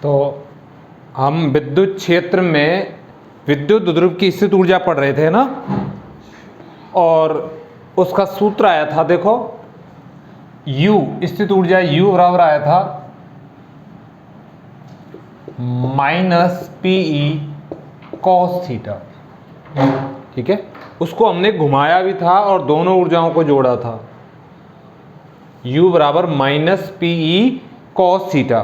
तो हम विद्युत क्षेत्र में विद्युत द्विध्रुव की स्थित ऊर्जा पढ़ रहे थे ना, और उसका सूत्र आया था, देखो U स्थित ऊर्जा U बराबर आया था -PE cos थीटा। ठीक है, उसको हमने घुमाया भी था और दोनों ऊर्जाओं को जोड़ा था। U बराबर -PE cos थीटा।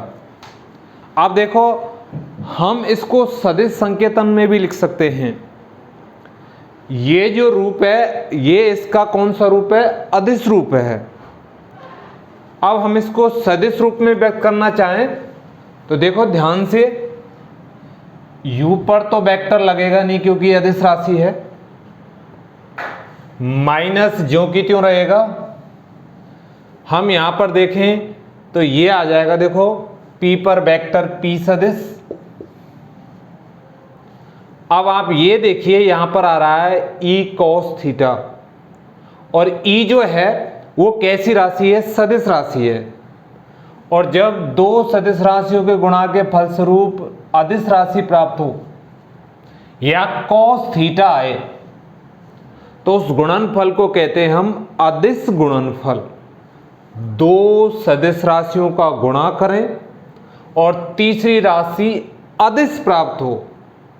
अब देखो हम इसको सदिश संकेतन में भी लिख सकते हैं। ये जो रूप है ये इसका कौन सा रूप है? अदिश रूप है। अब हम इसको सदिश रूप में व्यक्त करना चाहें तो देखो ध्यान से, U पर तो वेक्टर लगेगा नहीं क्योंकि अदिश राशि है, माइनस ज्यों की त्यों रहेगा। हम यहां पर देखें तो ये आ जाएगा, देखो P पर वेक्टर P सदिश। अब आप ये देखिए यहां पर आ रहा है E cos थीटा, और E जो है वो कैसी राशि है? सदिश राशि है। और जब दो सदिश राशियों के गुणा के फलस्वरूप अदिश राशि प्राप्त हो या cos थीटा आए तो उस गुणनफल को कहते हैं हम अदिश गुणनफल। दो सदिश राशियों का गुणा करें और तीसरी राशि अदिश प्राप्त हो,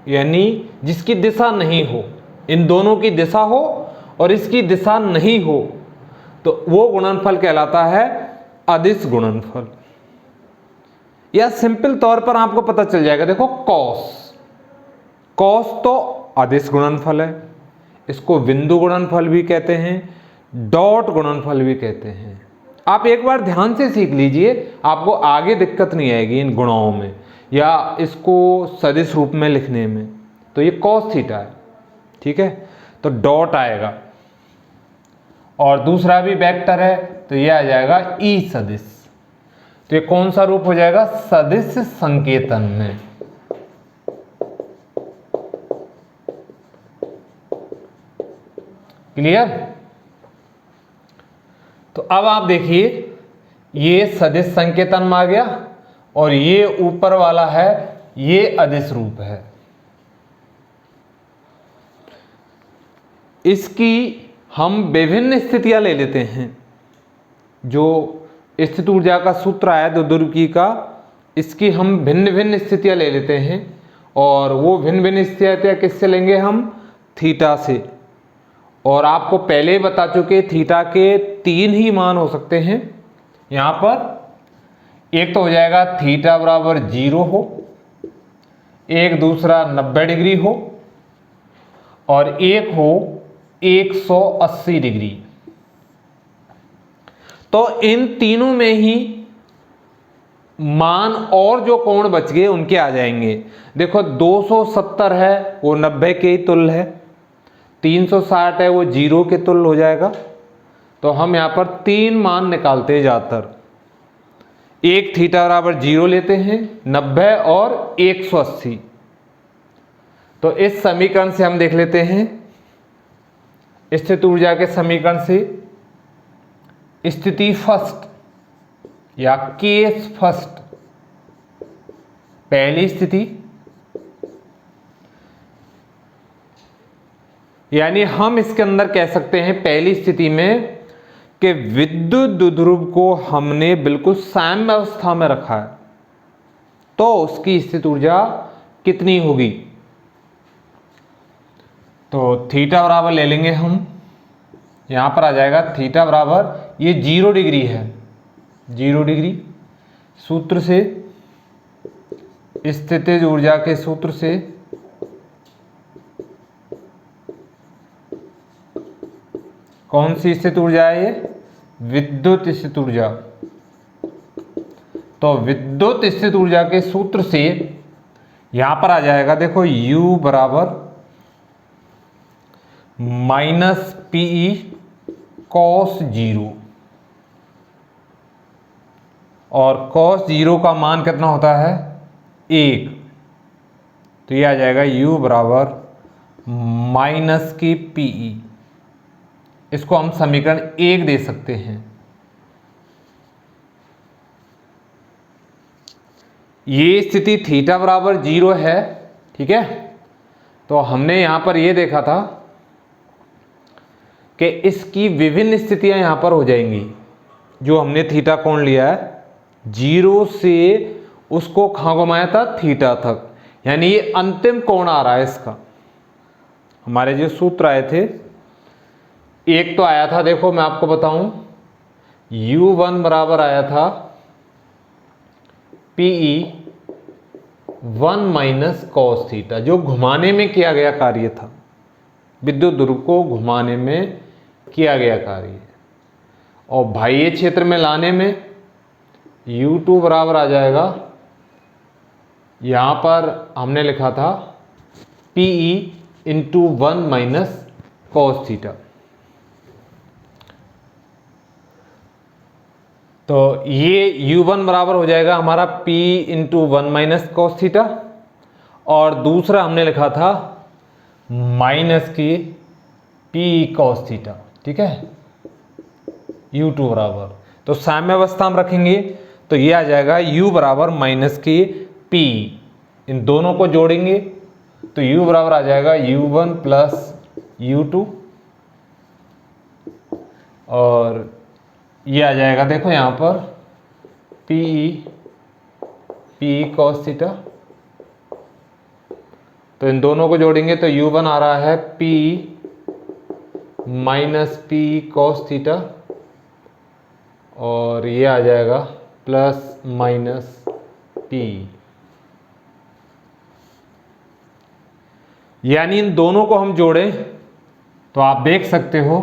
यानी जिसकी दिशा नहीं हो, इन दोनों की दिशा हो और इसकी दिशा नहीं हो, तो वो गुणनफल कहलाता है अदिश गुणनफल। या सिंपल तौर पर आपको पता चल जाएगा, देखो कॉस तो अदिश गुणनफल है, इसको बिंदु गुणनफल भी कहते हैं, डॉट गुणनफल भी कहते हैं। आप एक बार ध्यान से सीख लीजिए, आपको आगे दिक्कत नहीं आएगी इन गुणाओं में या इसको सदिश रूप में लिखने में। तो ये cos थीटा है, ठीक है, तो डॉट आएगा, और दूसरा भी वेक्टर है तो ये आ जाएगा E सदिश। तो ये कौन सा रूप हो जाएगा? सदिश संकेतन में। क्लियर? तो अब आप देखिए ये सदिश संकेतन में आ गया और ये ऊपर वाला है ये अदिश रूप है। इसकी हम विभिन्न स्थितियां ले लेते हैं। जो स्थित ऊर्जा का सूत्र आया द्विध्रुव की का, इसकी हम भिन्न भिन्न स्थितियां ले लेते हैं, और वो भिन्न भिन्न स्थितियां किससे लेंगे? हम थीटा से। और आपको पहले ही बता चुके थीटा के 3 ही मान हो सकते हैं। यहां पर एक तो हो जाएगा थीटा बराबर 0 हो, एक दूसरा 90 डिग्री हो, और एक हो 180 डिग्री। तो इन तीनों में ही मान और जो कोण बच गए उनके आ जाएंगे। देखो 270 है वो 90 के ही तुल्य है, 360 है वो 0 के तुल्य हो जाएगा। तो हम यहां पर 3 मान निकालते हैं ज्यादातर। एक थीटा बराबर 0 लेते हैं, 90 और 180। तो इस समीकरण से हम देख लेते हैं, स्थित ऊर्जा के समीकरण से, स्थिति फर्स्ट या केस फर्स्ट, पहली स्थिति, यानी हम इसके अंदर कह सकते हैं पहली स्थिति में कि विद्युत द्विध्रुव को हमने बिल्कुल साम्य अवस्था में रखा है, तो उसकी स्थित ऊर्जा कितनी होगी? तो थीटा बराबर ले लेंगे हम, यहां पर आ जाएगा थीटा बराबर, ये 0 डिग्री है, 0 डिग्री सूत्र से, स्थितिज ऊर्जा के सूत्र से कौन सी स्थित ऊर्जा है? ये विद्युत स्थित ऊर्जा। तो विद्युत स्थित ऊर्जा के सूत्र से यहां पर आ जाएगा, देखो U बराबर -PE cos 0, और cos 0 का मान कितना होता है? 1। तो ये आ जाएगा U बराबर -PE। इसको हम समीकरण 1 दे सकते हैं। ये स्थिति थीटा बराबर 0 है, ठीक है। तो हमने यहां पर ये देखा था कि इसकी विभिन्न स्थितियां यहां पर हो जाएंगी। जो हमने थीटा कोण लिया है 0 से उसको कहां घुमाया था, थीटा तक, यानी ये अंतिम कोण आ रहा है इसका। हमारे जो सूत्र आए थे, एक तो आया था, देखो मैं आपको बताऊं, u1 बराबर आया था PE 1 माइनस कॉस थीटा, जो घुमाने में किया गया कार्य था, विद्युत ध्रुव को घुमाने में किया गया कार्य। और बाह्य क्षेत्र में लाने में u2 बराबर आ जाएगा, यहां पर हमने लिखा था PE into 1 minus cos theta. तो ये u1 बराबर हो जाएगा हमारा P into 1 minus cos theta, और दूसरा हमने लिखा था माइनस की P कॉस थीटा, ठीक है, u2 बराबर। तो साम्य अवस्था में रखेंगे तो ये आ जाएगा u बराबर माइनस की P, इन दोनों को जोड़ेंगे तो u बराबर आ जाएगा u1 प्लस u2, और ये आ जाएगा देखो यहां पर P कॉस थीटा। तो इन दोनों को जोड़ेंगे तो u1 आ रहा है P minus P cos theta, और ये आ जाएगा प्लस माइनस P, यानी इन दोनों को हम जोड़ें तो आप देख सकते हो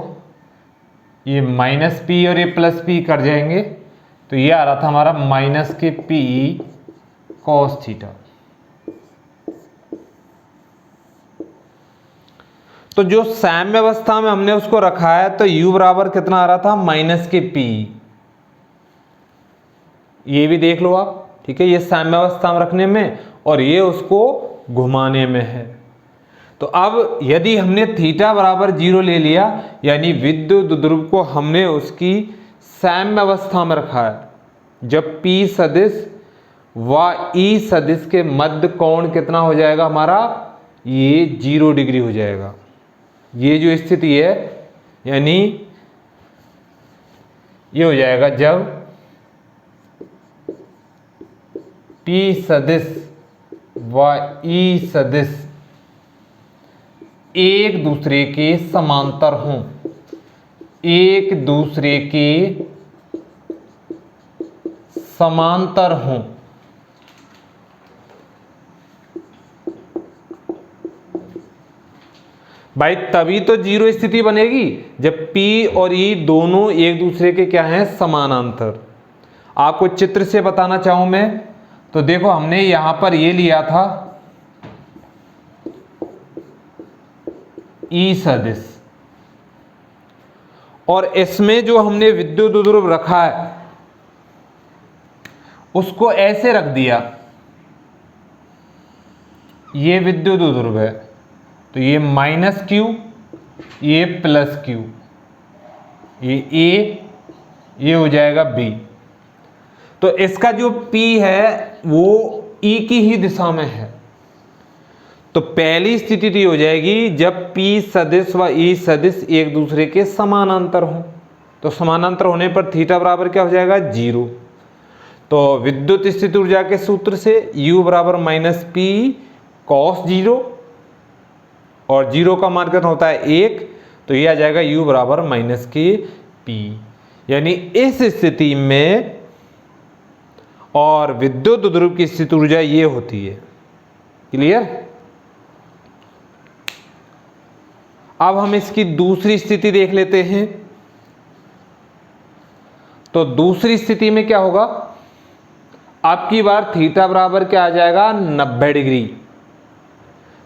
ये माइनस P और ये प्लस P कर जाएंगे, तो ये आ रहा था हमारा माइनस के P कॉस थीटा। तो जो साम्य अवस्था में हमने उसको रखा है तो u बराबर कितना आ रहा था, माइनस के P, ये भी देख लो आप, ठीक है, ये साम्य अवस्था में रखने में और ये उसको घुमाने में है। तो अब यदि हमने थीटा बराबर 0 ले लिया, यानी विद्युत ध्रुव को हमने उसकी साम्य अवस्था में रखा है, जब P सदिश व E सदिश के मध्य कोण कितना हो जाएगा हमारा, ये 0 डिग्री हो जाएगा। ये जो स्थिति है, यानी ये हो जाएगा जब P सदिश व E सदिश एक दूसरे के समांतर हों, एक दूसरे के समांतर हों। भाई तभी तो 0 स्थिति बनेगी जब P और E दोनों एक दूसरे के क्या हैं, समानांतर। आपको चित्र से बताना चाहूं मैं तो देखो, हमने यहां पर ये लिया था E सदिश, और इसमें जो हमने विद्युत ध्रुव रखा है उसको ऐसे रख दिया, ये विद्युत ध्रुव है तो ये माइनस Q, ये प्लस Q, ये A, ये हो जाएगा B। तो इसका जो P है वो E की ही दिशा में है। तो पहली स्थिति तो हो जाएगी जब P सदिश व E सदिश एक दूसरे के समानांतर हों। तो समानांतर होने पर थीटा बराबर क्या हो जाएगा, 0। तो विद्युत स्थिति ऊर्जा के सूत्र से U बराबर माइनस P कॉस 0, और 0 का मान कितना होता है, 1, तो ये आ जाएगा U बराबर माइनस के P। यानी इस स्थिति में और विद्युत ध्रुव की स्थिति ऊर्जा ये होती है। क्लियर? अब हम इसकी दूसरी स्थिति देख लेते हैं। तो दूसरी स्थिति में क्या होगा, आपकी बार थीटा बराबर क्या आ जाएगा, 90 डिग्री।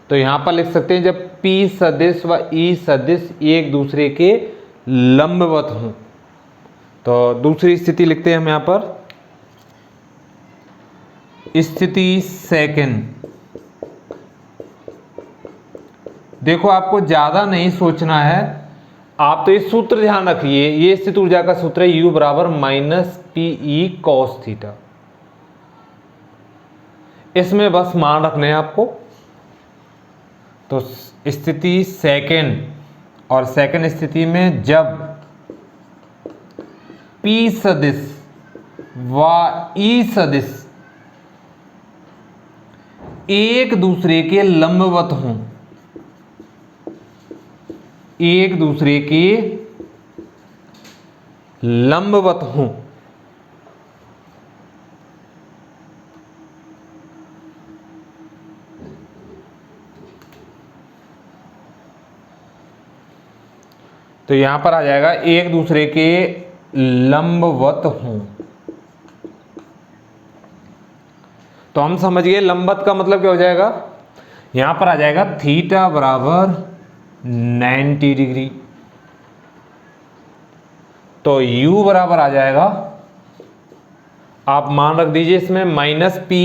तो यहां पर लिख सकते हैं जब P सदिश व E सदिश एक दूसरे के लंबवत हों। तो दूसरी स्थिति लिखते हैं हम यहां पर, स्थिति सेकंड। देखो आपको ज्यादा नहीं सोचना है, आप तो ये सूत्र ध्यान रखिए, ये स्थिति ऊर्जा का सूत्र है U बराबर माइनस PE कॉस थीटा। इसमें बस मान रखने हैं आपको। तो स्थिति सेकेंड, और सेकेंड स्थिति में जब P सदिश व E सदिश एक दूसरे के लंबवत हों, एक दूसरे के लंबवत हों, तो यहां पर आ जाएगा एक दूसरे के लंबवत हों। तो हम समझ गए लंबवत का मतलब क्या हो जाएगा। यहां पर आ जाएगा थीटा बराबर 90 डिग्री। तो u बराबर आ जाएगा, आप मान रख दीजिए इसमें -p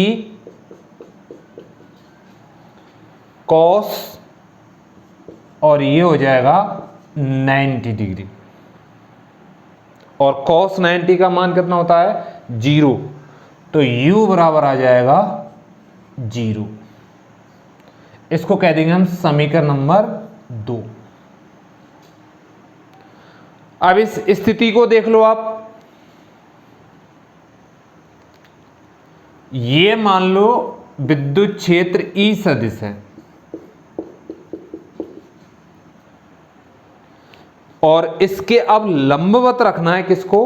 cos, और ये हो जाएगा 90 डिग्री। और cos 90 का मान कितना होता है 0। तो u बराबर आ जाएगा 0। इसको कह देंगे हम समीकरण नंबर 2। अब इस स्थिति को देख लो आप। ये मान लो विद्युत क्षेत्र E सदिश है, और इसके अब लंबवत रखना है किसको,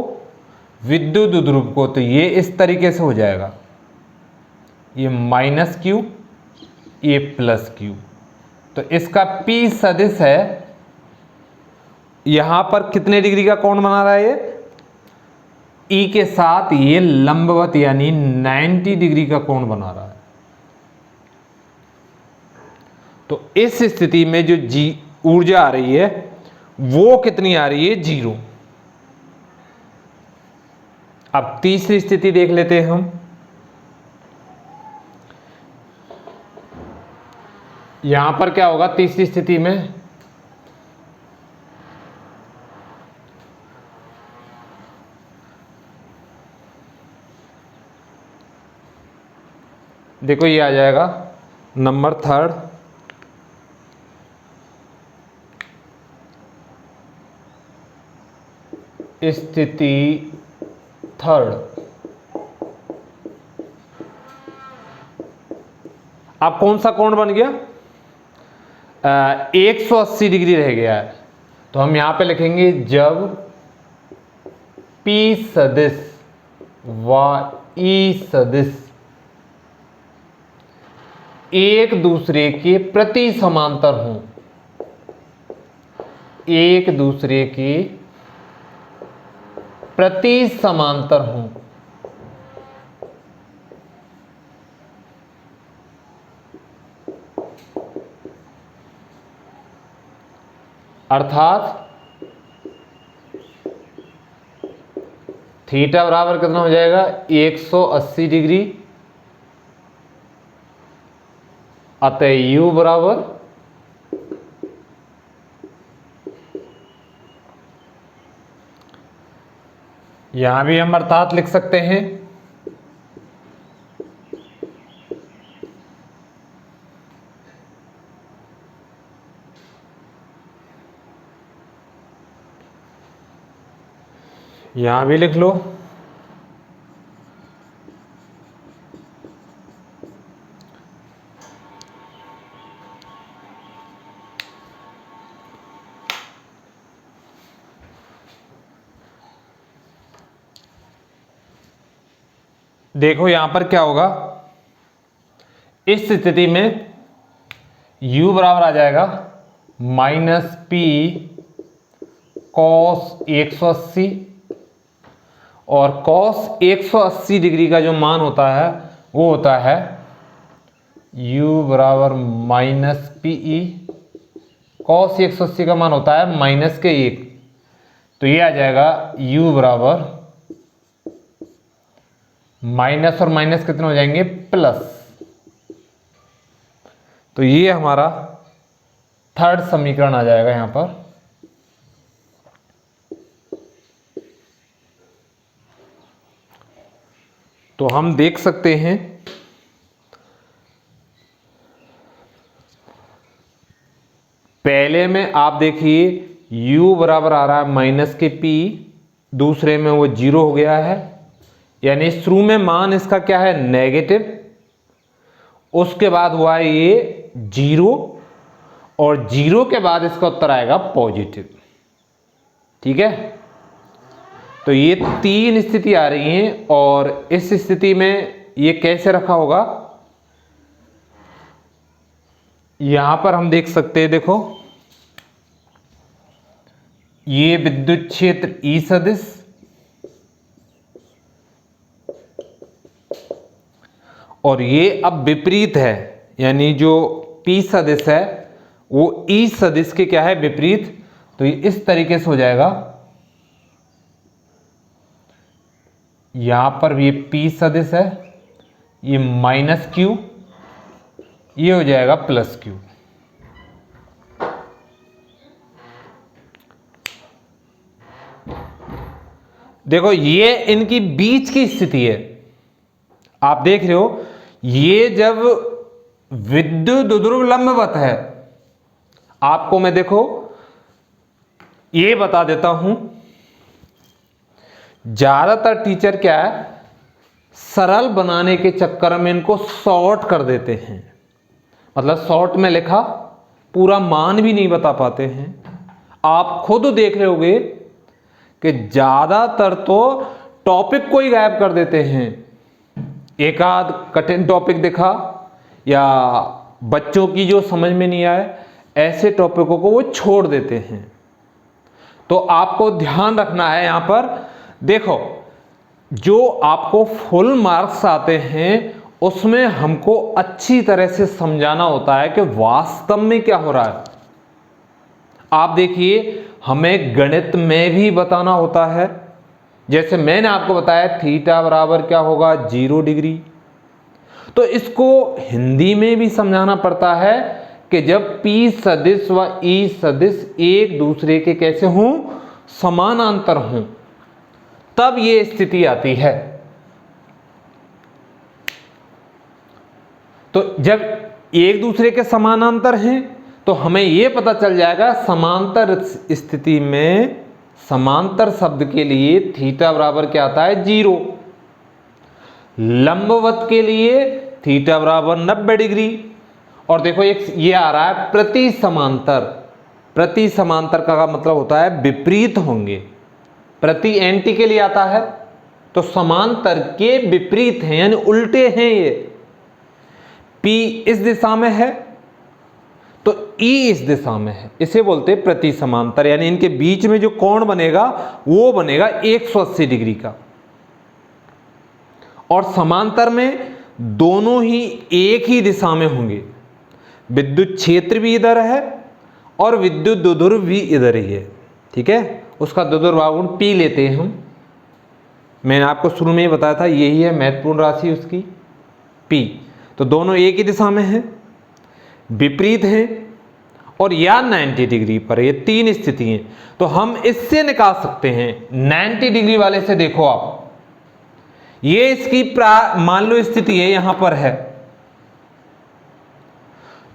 विद्युत ध्रुव को। तो ये इस तरीके से हो जाएगा, ये -q, ये +q। तो इसका P सदिश है, यहां पर कितने डिग्री का कोण बना रहा है ये, E के साथ ये लंबवत यानी 90 डिग्री का कोण बना रहा है। तो इस स्थिति में जो ऊर्जा आ रही है वो कितनी आ रही है 0। अब तीसरी स्थिति देख लेते हैं हम। यहां पर क्या होगा तीसरी स्थिति में, देखो ये आ जाएगा नंबर थर्ड, स्थिति थर्ड। अब कौन सा कोण बन गया, 180 डिग्री रह गया है। तो हम यहां पे लिखेंगे जब P सदिश व E सदिश एक दूसरे के प्रति समांतर हों, एक दूसरे के प्रति समांतर हों, अर्थात थीटा बराबर कितना हो जाएगा 180 डिग्री, अतः u बराबर यहां भी हम अर्थात लिख सकते हैं, यहां भी लिख लो। देखो यहां पर क्या होगा, इस स्थिति में u बराबर आ जाएगा -p cos 180, और cos 180 डिग्री का जो मान होता है वो होता है u बराबर -pe, cos 180 का मान होता है -1। तो ये आ जाएगा u बराबर माइनस और माइनस कितने हो जाएंगे प्लस। तो ये हमारा थर्ड समीकरण आ जाएगा यहां पर। तो हम देख सकते हैं पहले में आप देखिए u बराबर आ रहा है माइनस के p, दूसरे में वो 0 हो गया है, यानी शुरू में मान इसका क्या है नेगेटिव, उसके बाद हुआ है ये 0 और 0 के बाद इसका उत्तर आएगा पॉजिटिव। ठीक है, तो ये 3 स्थिति आ रही हैं और इस स्थिति में ये कैसे रखा होगा यहां पर हम देख सकते हैं। देखो ये विद्युत क्षेत्र E सदिश और ये अब विपरीत है, यानी जो P सदिश है वो E सदिश के क्या है विपरीत, तो ये इस तरीके से हो जाएगा। यहां पर ये P सदिश है, ये माइनस Q, ये हो जाएगा प्लस Q। देखो ये इनकी बीच की स्थिति है, आप देख रहे हो, ये जब विद्युत द्विध्रुव लंबवत है, आपको मैं देखो ये बता देता हूं, ज्यादातर टीचर क्या है सरल बनाने के चक्कर में इनको शॉर्ट कर देते हैं, मतलब शॉर्ट में लिखा पूरा मान भी नहीं बता पाते हैं। आप खुद देख रहे होगे कि ज्यादातर तो टॉपिक को ही गायब कर देते हैं, एक आध कठिन टॉपिक दिखा या बच्चों की जो समझ में नहीं आए ऐसे टॉपिकों को वो छोड़ देते हैं। तो आपको ध्यान रखना है यहां पर, देखो जो आपको फुल मार्क्स आते हैं उसमें हमको अच्छी तरह से समझाना होता है कि वास्तव में क्या हो रहा है। आप देखिए हमें गणित में भी बताना होता है, जैसे मैंने आपको बताया थीटा बराबर क्या होगा 0 डिग्री, तो इसको हिंदी में भी समझाना पड़ता है कि जब P सदिश व E सदिश एक दूसरे के कैसे हों समानांतर हों तब ये स्थिति आती है। तो जब एक दूसरे के समानांतर हैं तो हमें यह पता चल जाएगा समांतर स्थिति में समांतर शब्द के लिए थीटा बराबर क्या आता है 0, लंबवत के लिए थीटा बराबर 90 डिग्री, और देखो एक ये आ रहा है प्रति समांतर, प्रति समांतर का मतलब होता है विपरीत होंगे, प्रति एंटी के लिए आता है तो समांतर के विपरीत हैं यानी उल्टे हैं। ये P इस दिशा में है तो E इस दिशा में है, इसे बोलते हैं प्रति समांतर, यानी इनके बीच में जो कोण बनेगा वो बनेगा 180 डिग्री का। और समांतर में दोनों ही एक ही दिशा में होंगे, विद्युत क्षेत्र भी इधर है और विद्युत द्विध्रुव भी इधर ही है। ठीक है, उसका द्विध्रुवागुण P लेते हैं हम, मैंने आपको शुरू में ही बताया था यही है महत्वपूर्ण राशि उसकी P। तो दोनों एक ही दिशा में है, विपरीत है और या 90 डिग्री पर, ये 3 स्थिति हैं। तो हम इससे निकाल सकते हैं 90 डिग्री वाले से। देखो आप ये इसकी मान लो स्थिति है यहां पर है,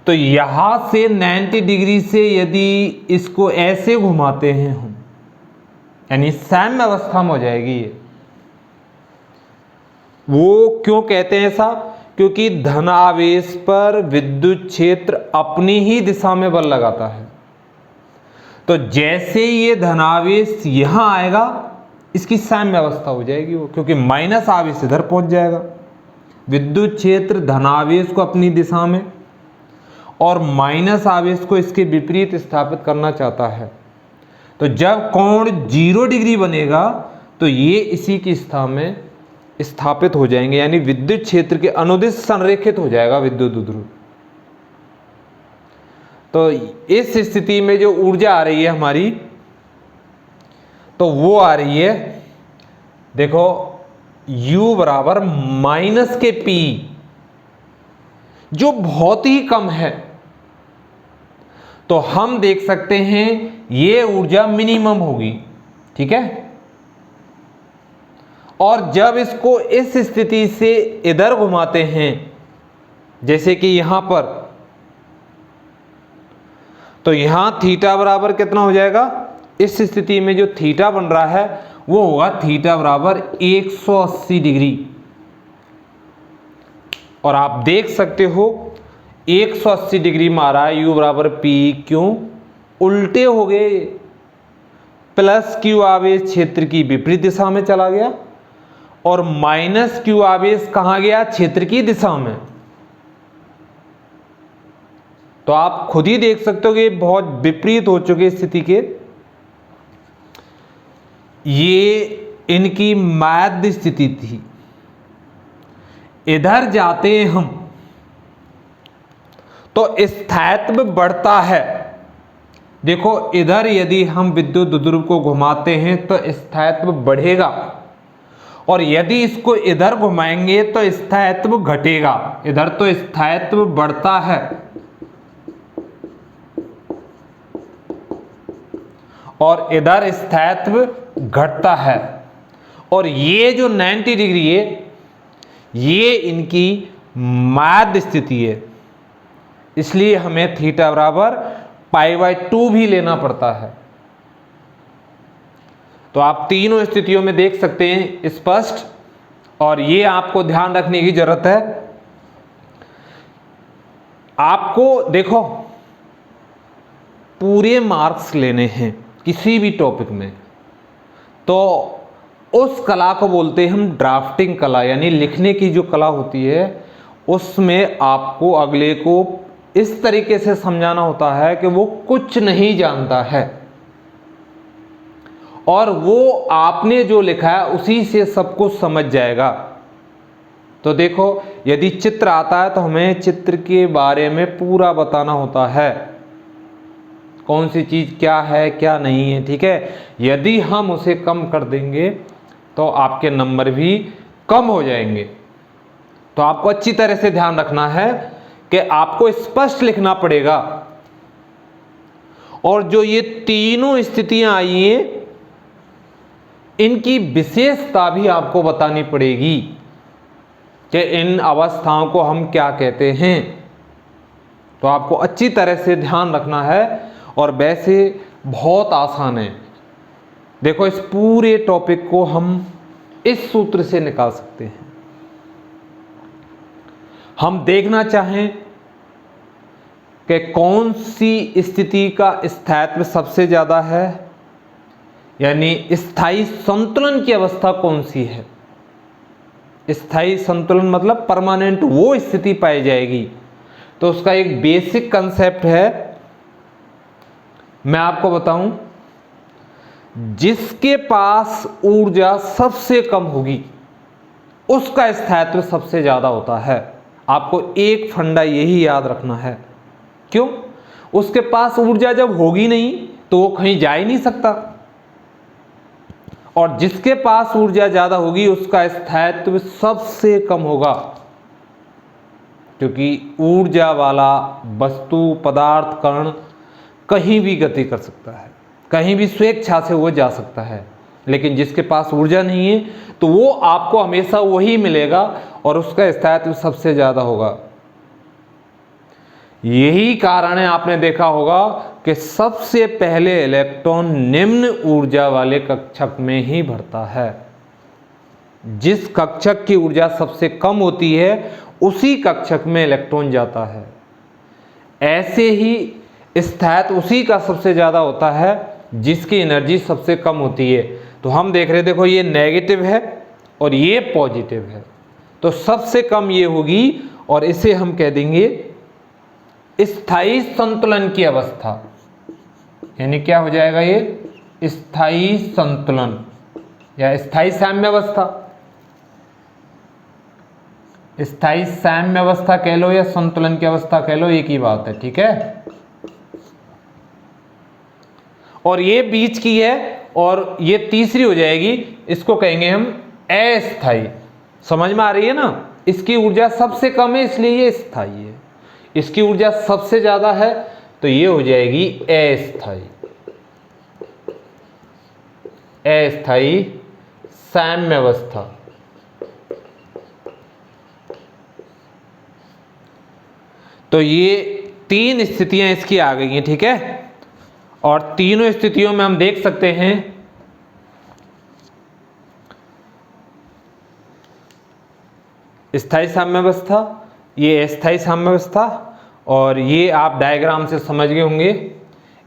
तो यहां से 90 डिग्री से यदि इसको ऐसे घुमाते हैं हम, यानी सैम अवस्था में हो जाएगी ये। वो क्यों कहते हैं ऐसा, क्योंकि धन आवेश पर विद्युत क्षेत्र अपनी ही दिशा में बल लगाता है। तो जैसे ये धनावेश यहां आएगा इसकी साम्य अवस्था हो जाएगी वो, क्योंकि माइनस आवेश इधर पहुंच जाएगा। विद्युत क्षेत्र धनावेश को अपनी दिशा में और माइनस आवेश को इसके विपरीत स्थापित करना चाहता है। तो जब कोण 0 डिग्री बनेगा तो ये इसी की दिशा में स्थापित हो जाएंगे, यानी विद्युत क्षेत्र के अनुदिश संरेखित हो जाएगा विद्युत द्विध्रुव। तो इस स्थिति में जो ऊर्जा आ रही है हमारी, तो वो आ रही है देखो U बराबर माइनस के P, जो बहुत ही कम है। तो हम देख सकते हैं ये ऊर्जा मिनिमम होगी। ठीक है, और जब इसको इस स्थिति से इधर घुमाते हैं जैसे कि यहां पर, तो यहां थीटा बराबर कितना हो जाएगा, इस स्थिति में जो थीटा बन रहा है वो होगा थीटा बराबर 180 डिग्री। और आप देख सकते हो 180 डिग्री मारा है, यू बराबर पी, क्यों उल्टे हो गए, प्लस क्यू आवेश क्षेत्र की विपरीत दिशा में चला गया और माइनस क्यू आवेश कहां गया, क्षेत्र की दिशा में। तो आप खुद ही देख सकते हो कि बहुत विपरीत हो चुके स्थिति के। ये इनकी माध्य स्थिति थी। इधर जाते हैं हम तो स्थायित्व बढ़ता है। देखो इधर यदि हम विद्युत ध्रुव को घुमाते हैं तो स्थायित्व बढ़ेगा और यदि इसको इधर घुमाएंगे तो स्थायित्व घटेगा। इधर तो स्थायित्व बढ़ता है और इधर स्थायित्व घटता है। और ये जो 90 डिग्री है ये इनकी माध्य स्थिति है, इसलिए हमें थीटा बराबर π/2 भी लेना पड़ता है। तो आप तीनों स्थितियों में देख सकते हैं स्पष्ट, और ये आपको ध्यान रखने की जरूरत है। आपको देखो पूरे मार्क्स लेने हैं किसी भी टॉपिक में, तो उस कला को बोलते हैं हम ड्राफ्टिंग कला, यानी लिखने की जो कला होती है उसमें आपको अगले को इस तरीके से समझाना होता है कि वो कुछ नहीं जानता है और वो आपने जो लिखा है उसी से सब कुछ समझ जाएगा। तो देखो यदि चित्र आता है तो हमें चित्र के बारे में पूरा बताना होता है, कौन सी चीज क्या है क्या नहीं है, ठीक है। यदि हम उसे कम कर देंगे तो आपके नंबर भी कम हो जाएंगे। तो आपको अच्छी तरह से ध्यान रखना है कि आपको स्पष्ट लिखना पड़ेगा। और जो ये तीनों स्थितियां आई हैं इनकी विशेषता भी आपको बतानी पड़ेगी कि इन अवस्थाओं को हम क्या कहते हैं। तो आपको अच्छी तरह से ध्यान रखना है और वैसे बहुत आसान है। देखो इस पूरे टॉपिक को हम इस सूत्र से निकाल सकते हैं। हम देखना चाहें कि कौन सी स्थिति का स्थायित्व सबसे ज्यादा है, यानी स्थायी संतुलन की अवस्था कौन सी है। स्थायी संतुलन मतलब परमानेंट वो स्थिति पाई जाएगी। तो उसका एक बेसिक कंसेप्ट है, मैं आपको बताऊं, जिसके पास ऊर्जा सबसे कम होगी उसका स्थायित्व सबसे ज्यादा होता है। आपको एक फंडा यही याद रखना है। क्यों? उसके पास ऊर्जा जब होगी नहीं तो वो कहीं जा ही नहीं सकता, और जिसके पास ऊर्जा ज्यादा होगी उसका स्थायित्व सबसे कम होगा, क्योंकि ऊर्जा वाला वस्तु पदार्थ कण कहीं भी गति कर सकता है, कहीं भी स्वेच्छा से वो जा सकता है। लेकिन जिसके पास ऊर्जा नहीं है तो वो आपको हमेशा वही मिलेगा और उसका स्थायित्व सबसे ज्यादा होगा। यही कारण है, आपने देखा होगा कि सबसे पहले इलेक्ट्रॉन निम्न ऊर्जा वाले कक्षक में ही भरता है। जिस कक्षक की ऊर्जा सबसे कम होती है उसी कक्षक में इलेक्ट्रॉन जाता है। ऐसे ही स्थायित्व उसी का सबसे ज्यादा होता है जिसकी एनर्जी सबसे कम होती है। तो हम देख रहे हैं, देखो ये नेगेटिव है और ये पॉजिटिव है, तो सबसे कम ये होगी और इसे हम कह देंगे स्थायी संतुलन की अवस्था। यानी क्या हो जाएगा, ये स्थायी संतुलन या स्थायी साम्य अवस्था। स्थायी साम्य अवस्था कह लो या संतुलन की अवस्था कह लो, एक ही बात है, ठीक है। और ये बीच की है और ये तीसरी हो जाएगी, इसको कहेंगे हम अस्थायी। समझ में आ रही है ना, इसकी ऊर्जा सबसे कम है इसलिए ये स्थायी है, इसकी ऊर्जा सबसे ज्यादा है तो ये हो जाएगी अस्थायी। अस्थायी साम्य अवस्था। तो ये तीन स्थितियां इसकी आ गई हैं, ठीक है। और तीनों स्थितियों में हम देख सकते हैं स्थायी साम्यावस्था, ये अस्थायी साम्यावस्था, और ये आप डायग्राम से समझ गए होंगे,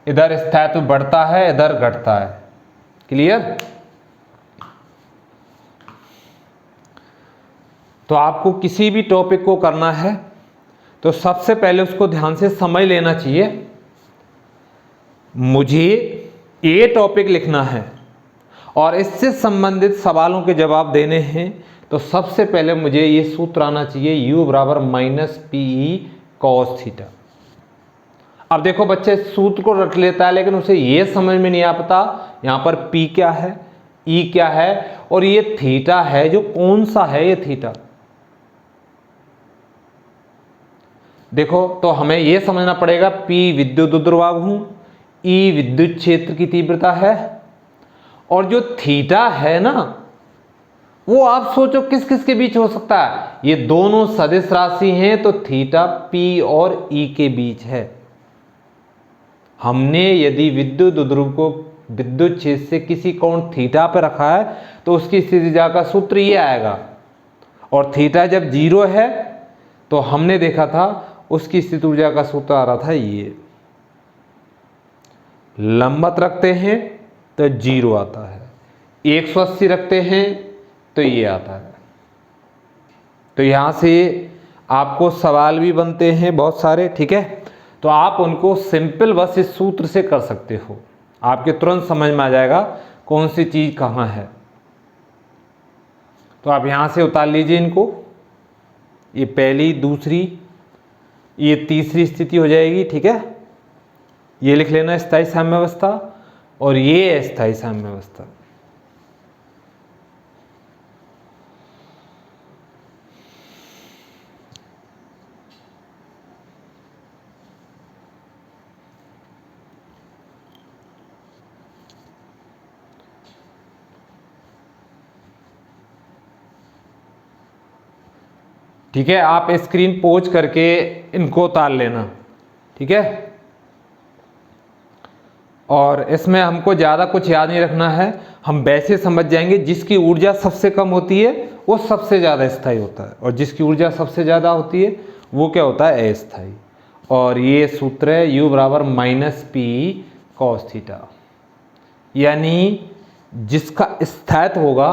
इधर स्थायित्व बढ़ता है, इधर घटता है। क्लियर? तो आपको किसी भी टॉपिक को करना है तो सबसे पहले उसको ध्यान से समझ लेना चाहिए। मुझे ये टॉपिक लिखना है और इससे संबंधित सवालों के जवाब देने हैं, तो सबसे पहले मुझे ये सूत्र आना चाहिए, u बराबर माइनस पी कॉस थीटा। अब देखो बच्चे सूत्र को रट लेता है, लेकिन उसे ये समझ में नहीं आ पाता यहाँ पर p क्या है, e क्या है, और ये थीटा है जो कौन सा है ये थीटा। देखो तो हमें ये समझना पड़ेगा, P विद्युत द्रव्यमान, E विद्युत क्षेत्र की तीव्रता है, और जो थीटा है ना वो आप सोचो किस किस के बीच हो सकता है, ये दोनों सदिश राशि हैं, तो थीटा P और E के बीच है। हमने यदि विद्युत ध्रुव को विद्युत क्षेत्र से किसी कोण थीटा पर रखा है तो उसकी स्थिति ऊर्जा का सूत्र ये आएगा, और थीटा जब 0 है तो हमने देखा था उसकी स्थित ऊर्जा का सूत्र आ रहा था ये, लंबवत रखते हैं तो 0 आता है, 180 रखते हैं तो ये आता है। तो यहां से आपको सवाल भी बनते हैं बहुत सारे, ठीक है, तो आप उनको सिंपल बस इस सूत्र से कर सकते हो, आपके तुरंत समझ में आ जाएगा कौन सी चीज कहां है। तो आप यहां से उतार लीजिए इनको, ये पहली, दूसरी, ये तीसरी स्थिति हो जाएगी, ठीक है। ये लिख लेना स्थायी साम्यावस्था, और ये अस्थायी साम्यावस्था। ठीक है, आप स्क्रीन पोज करके इनको उतार लेना, ठीक है। और इसमें हमको ज़्यादा कुछ याद नहीं रखना है, हम वैसे समझ जाएंगे, जिसकी ऊर्जा सबसे कम होती है वो सबसे ज़्यादा स्थायी होता है, और जिसकी ऊर्जा सबसे ज़्यादा होती है वो क्या होता है, अस्थायी। और ये सूत्र है u बराबर माइनस पी कॉस थीटा, यानी जिसका स्थायित्व होगा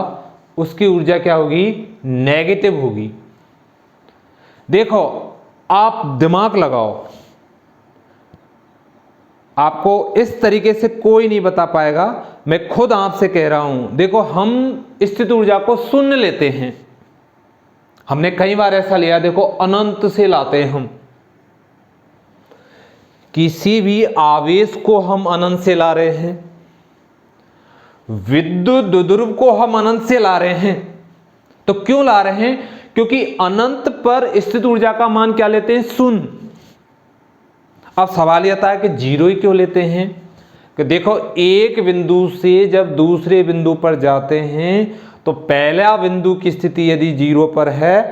उसकी ऊर्जा क्या होगी, नेगेटिव होगी। देखो आप दिमाग लगाओ, आपको इस तरीके से कोई नहीं बता पाएगा, मैं खुद आपसे कह रहा हूं। देखो हम स्थित ऊर्जा को शून्य लेते हैं, हमने कई बार ऐसा लिया, देखो अनंत से लाते हैं हम, किसी भी आवेश को हम अनंत से ला रहे हैं, विद्युत द्विध्रुव को हम अनंत से ला रहे हैं। तो क्यों ला रहे हैं, क्योंकि अनंत पर स्थित ऊर्जा का मान क्या लेते हैं, शून्य। अब सवाल यह आता है कि 0 ही क्यों लेते हैं, कि देखो एक बिंदु से जब दूसरे बिंदु पर जाते हैं तो पहला बिंदु की स्थिति यदि 0 पर है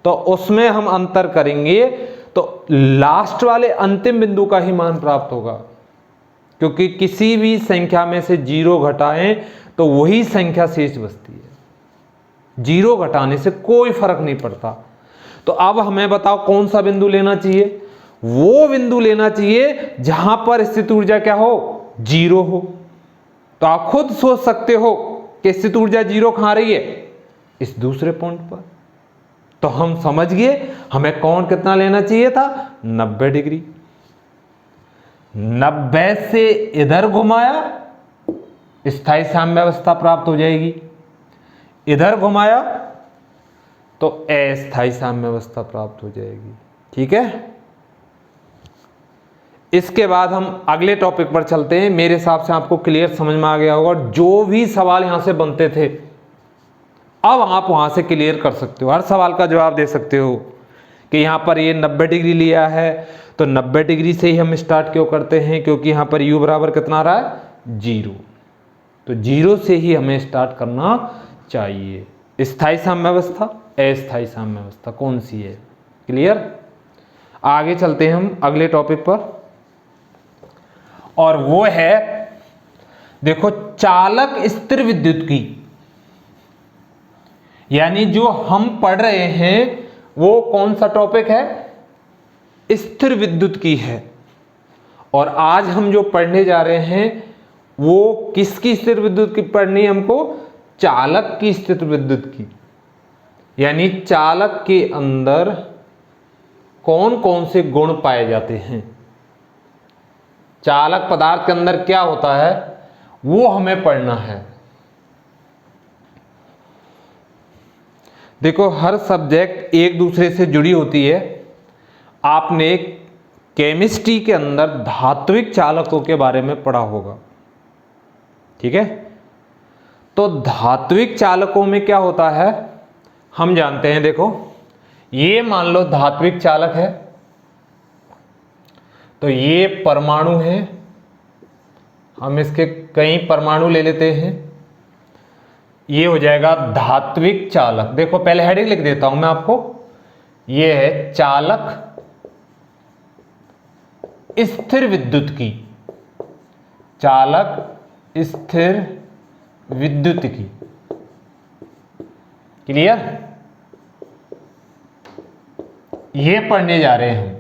तो उसमें हम अंतर करेंगे तो लास्ट वाले अंतिम बिंदु का ही मान प्राप्त होगा, क्योंकि किसी भी संख्या में से 0 घटाएं तो वही संख्या शेष बचती है, 0 घटाने से कोई फर्क नहीं पड़ता। तो अब हमें बताओ कौन सा बिंदु लेना चाहिए, वो बिंदु लेना चाहिए जहां पर स्थित ऊर्जा क्या हो, 0 हो। तो आप खुद सोच सकते हो कि स्थित ऊर्जा 0 कहां रही है, इस दूसरे पॉइंट पर। तो हम समझ गए हमें कोण कितना लेना चाहिए था, 90 डिग्री। 90 से इधर घुमाया, स्थायी साम्यावस्था प्राप्त हो जाएगी, इधर घुमाया तो अस्थायी साम्यावस्था प्राप्त हो जाएगी, ठीक है। इसके बाद हम अगले टॉपिक पर चलते हैं। मेरे हिसाब से आपको क्लियर समझ में आ गया होगा, जो भी सवाल यहां से बनते थे अब आप वहां से क्लियर कर सकते हो, हर सवाल का जवाब दे सकते हो कि यहां पर ये 90 डिग्री लिया है तो 90 डिग्री से ही हम स्टार्ट क्यों करते हैं, क्योंकि यहां पर u बराबर कितना आ रहा है, 0। तो 0 से ही हमें स्टार्ट करना चाहिए। स्थायी साम्यावस्था, अस्थायी साम्यावस्था कौन सी है, क्लियर। आगे चलते हैं हम अगले टॉपिक पर। और वो है देखो चालक स्थिर विद्युत की, यानी जो हम पढ़ रहे हैं वो कौन सा टॉपिक है, स्थिर विद्युत की है। और आज हम जो पढ़ने जा रहे हैं वो किसकी स्थिर विद्युत की पढ़नी है हमको, चालक की स्थिर विद्युत की, यानी चालक के अंदर कौन कौन से गुण पाए जाते हैं, चालक पदार्थ के अंदर क्या होता है वो हमें पढ़ना है। देखो हर सब्जेक्ट एक दूसरे से जुड़ी होती है। आपने केमिस्ट्री के अंदर धात्विक चालकों के बारे में पढ़ा होगा, ठीक है। तो धात्विक चालकों में क्या होता है हम जानते हैं। देखो ये मान लो धात्विक चालक है, तो ये परमाणु है, हम इसके कई परमाणु ले लेते हैं, ये हो जाएगा धात्विक चालक। देखो पहले हेडिंग लिख देता हूं मैं आपको, ये है चालक स्थिर विद्युत की, चालक स्थिर विद्युत की, क्लियर। ये पढ़ने जा रहे हैं हम,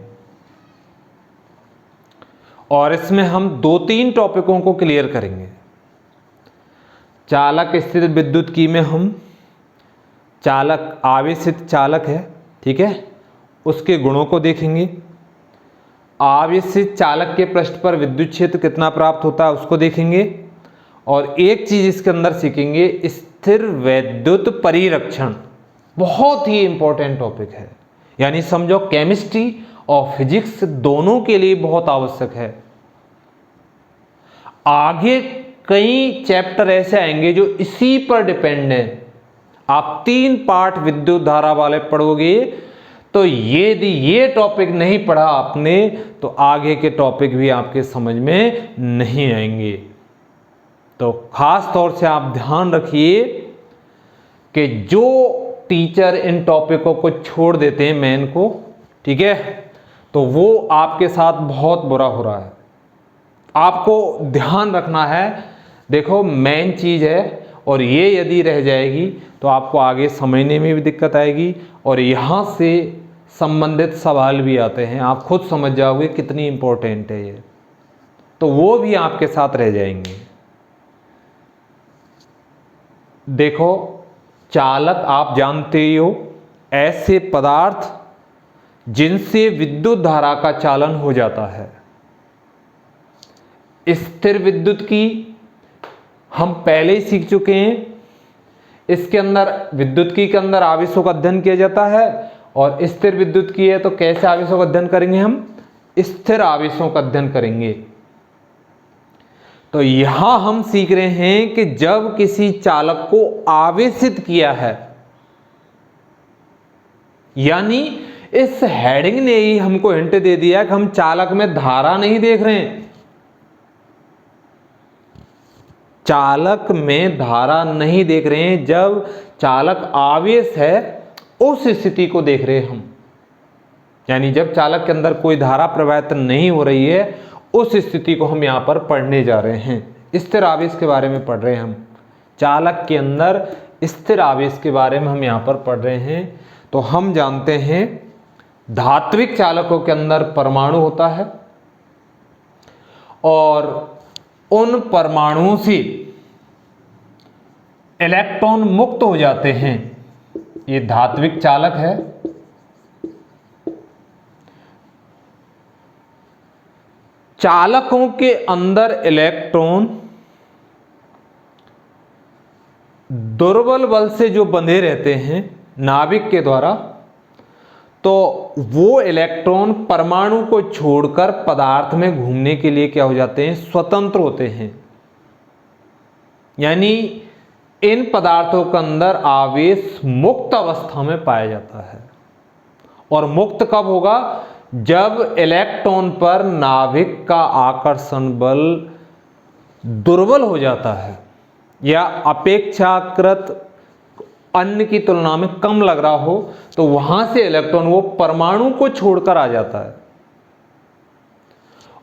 और इसमें हम 2-3 टॉपिकों को क्लियर करेंगे। चालक स्थिर विद्युत की में हम चालक आवेशित चालक है, ठीक है, उसके गुणों को देखेंगे। आवेशित चालक के पृष्ठ पर विद्युत क्षेत्र कितना प्राप्त होता है उसको देखेंगे। और एक चीज इसके अंदर सीखेंगे, स्थिर वैद्युत परिरक्षण, बहुत ही इंपॉर्टेंट टॉपिक है, यानी समझो केमिस्ट्री और फिजिक्स दोनों के लिए बहुत आवश्यक है। आगे कई चैप्टर ऐसे आएंगे जो इसी पर डिपेंड है। आप 3 पार्ट विद्युत धारा वाले पढ़ोगे, तो यदि ये टॉपिक नहीं पढ़ा आपने तो आगे के टॉपिक भी आपके समझ में नहीं आएंगे। तो खास तौर से आप ध्यान रखिए कि जो टीचर इन टॉपिकों को छोड़ देते हैं मेन को, ठीक है, तो वो आपके साथ बहुत बुरा हो रहा है। आपको ध्यान रखना है। देखो मेन चीज है, और ये यदि रह जाएगी तो आपको आगे समझने में भी दिक्कत आएगी, और यहाँ से संबंधित सवाल भी आते हैं, आप खुद समझ जाओगे कितनी इंपॉर्टेंट है ये, तो वो भी आपके साथ रह जाएंगे। देखो चालक आप जानते ही हो, ऐसे पदार्थ जिनसे विद्युत धारा का चालन हो जाता है। स्थिर विद्युत की हम पहले ही सीख चुके हैं। इसके अंदर विद्युत की के अंदर आवेशों का अध्ययन किया जाता है, और स्थिर विद्युत की है तो कैसे आवेशों का अध्ययन करेंगे, हम स्थिर आवेशों का अध्ययन करेंगे। तो यहां हम सीख रहे हैं कि जब किसी चालक को आवेशित किया है, यानी इस हेडिंग ने ही हमको हिंट दे दिया कि हम चालक में धारा नहीं देख रहे हैं, चालक में धारा नहीं देख रहे हैं, जब चालक आवेश है उस स्थिति को देख रहे हैं हम, यानी जब चालक के अंदर कोई धारा प्रवाहित नहीं हो रही है उस स्थिति को हम यहां पर पढ़ने जा रहे हैं। स्थिर आवेश के बारे में पढ़ रहे हैं हम, चालक के अंदर स्थिर आवेश के बारे में हम यहां पर पढ़ रहे हैं। तो हम जानते हैं धात्विक चालकों के अंदर परमाणु होता है, और उन परमाणुओं से इलेक्ट्रॉन मुक्त हो जाते हैं, ये धात्विक चालक है। चालकों के अंदर इलेक्ट्रॉन दुर्बल बल से जो बंधे रहते हैं नाभिक के द्वारा, तो वो इलेक्ट्रॉन परमाणु को छोड़कर पदार्थ में घूमने के लिए क्या हो जाते हैं, स्वतंत्र होते हैं। यानी इन पदार्थों के अंदर आवेश मुक्त अवस्था में पाया जाता है। और मुक्त कब होगा, जब इलेक्ट्रॉन पर नाभिक का आकर्षण बल दुर्बल हो जाता है, या अपेक्षाकृत अन्य की तुलना में कम लग रहा हो, तो वहां से इलेक्ट्रॉन वो परमाणु को छोड़कर आ जाता है।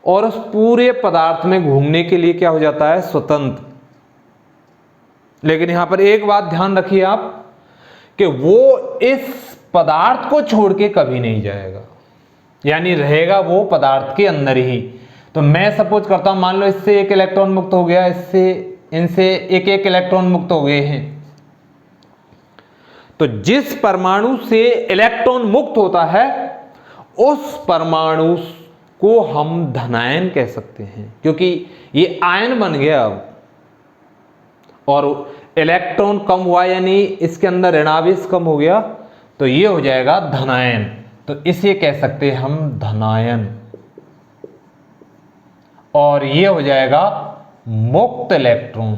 और उस पूरे पदार्थ में घूमने के लिए क्या हो जाता है, स्वतंत्र। लेकिन यहां पर एक बात ध्यान रखिए आप कि वो इस पदार्थ को छोड़ के कभी नहीं जाएगा, यानी रहेगा वो पदार्थ के अंदर ही। तो मैं सपोज करता हूं, मान लो इससे एक इलेक्ट्रॉन मुक्त हो गया, इससे इनसे एक एक इलेक्ट्रॉन मुक्त हो गए हैं, तो जिस परमाणु से इलेक्ट्रॉन मुक्त होता है उस परमाणु को हम धनायन कह सकते हैं, क्योंकि ये आयन बन गया अब, और इलेक्ट्रॉन कम हुआ यानी इसके अंदर ऋणावेश कम हो गया, तो ये हो जाएगा धनायन। तो इसे कह सकते हैं हम धनायन, और ये हो जाएगा मुक्त इलेक्ट्रॉन।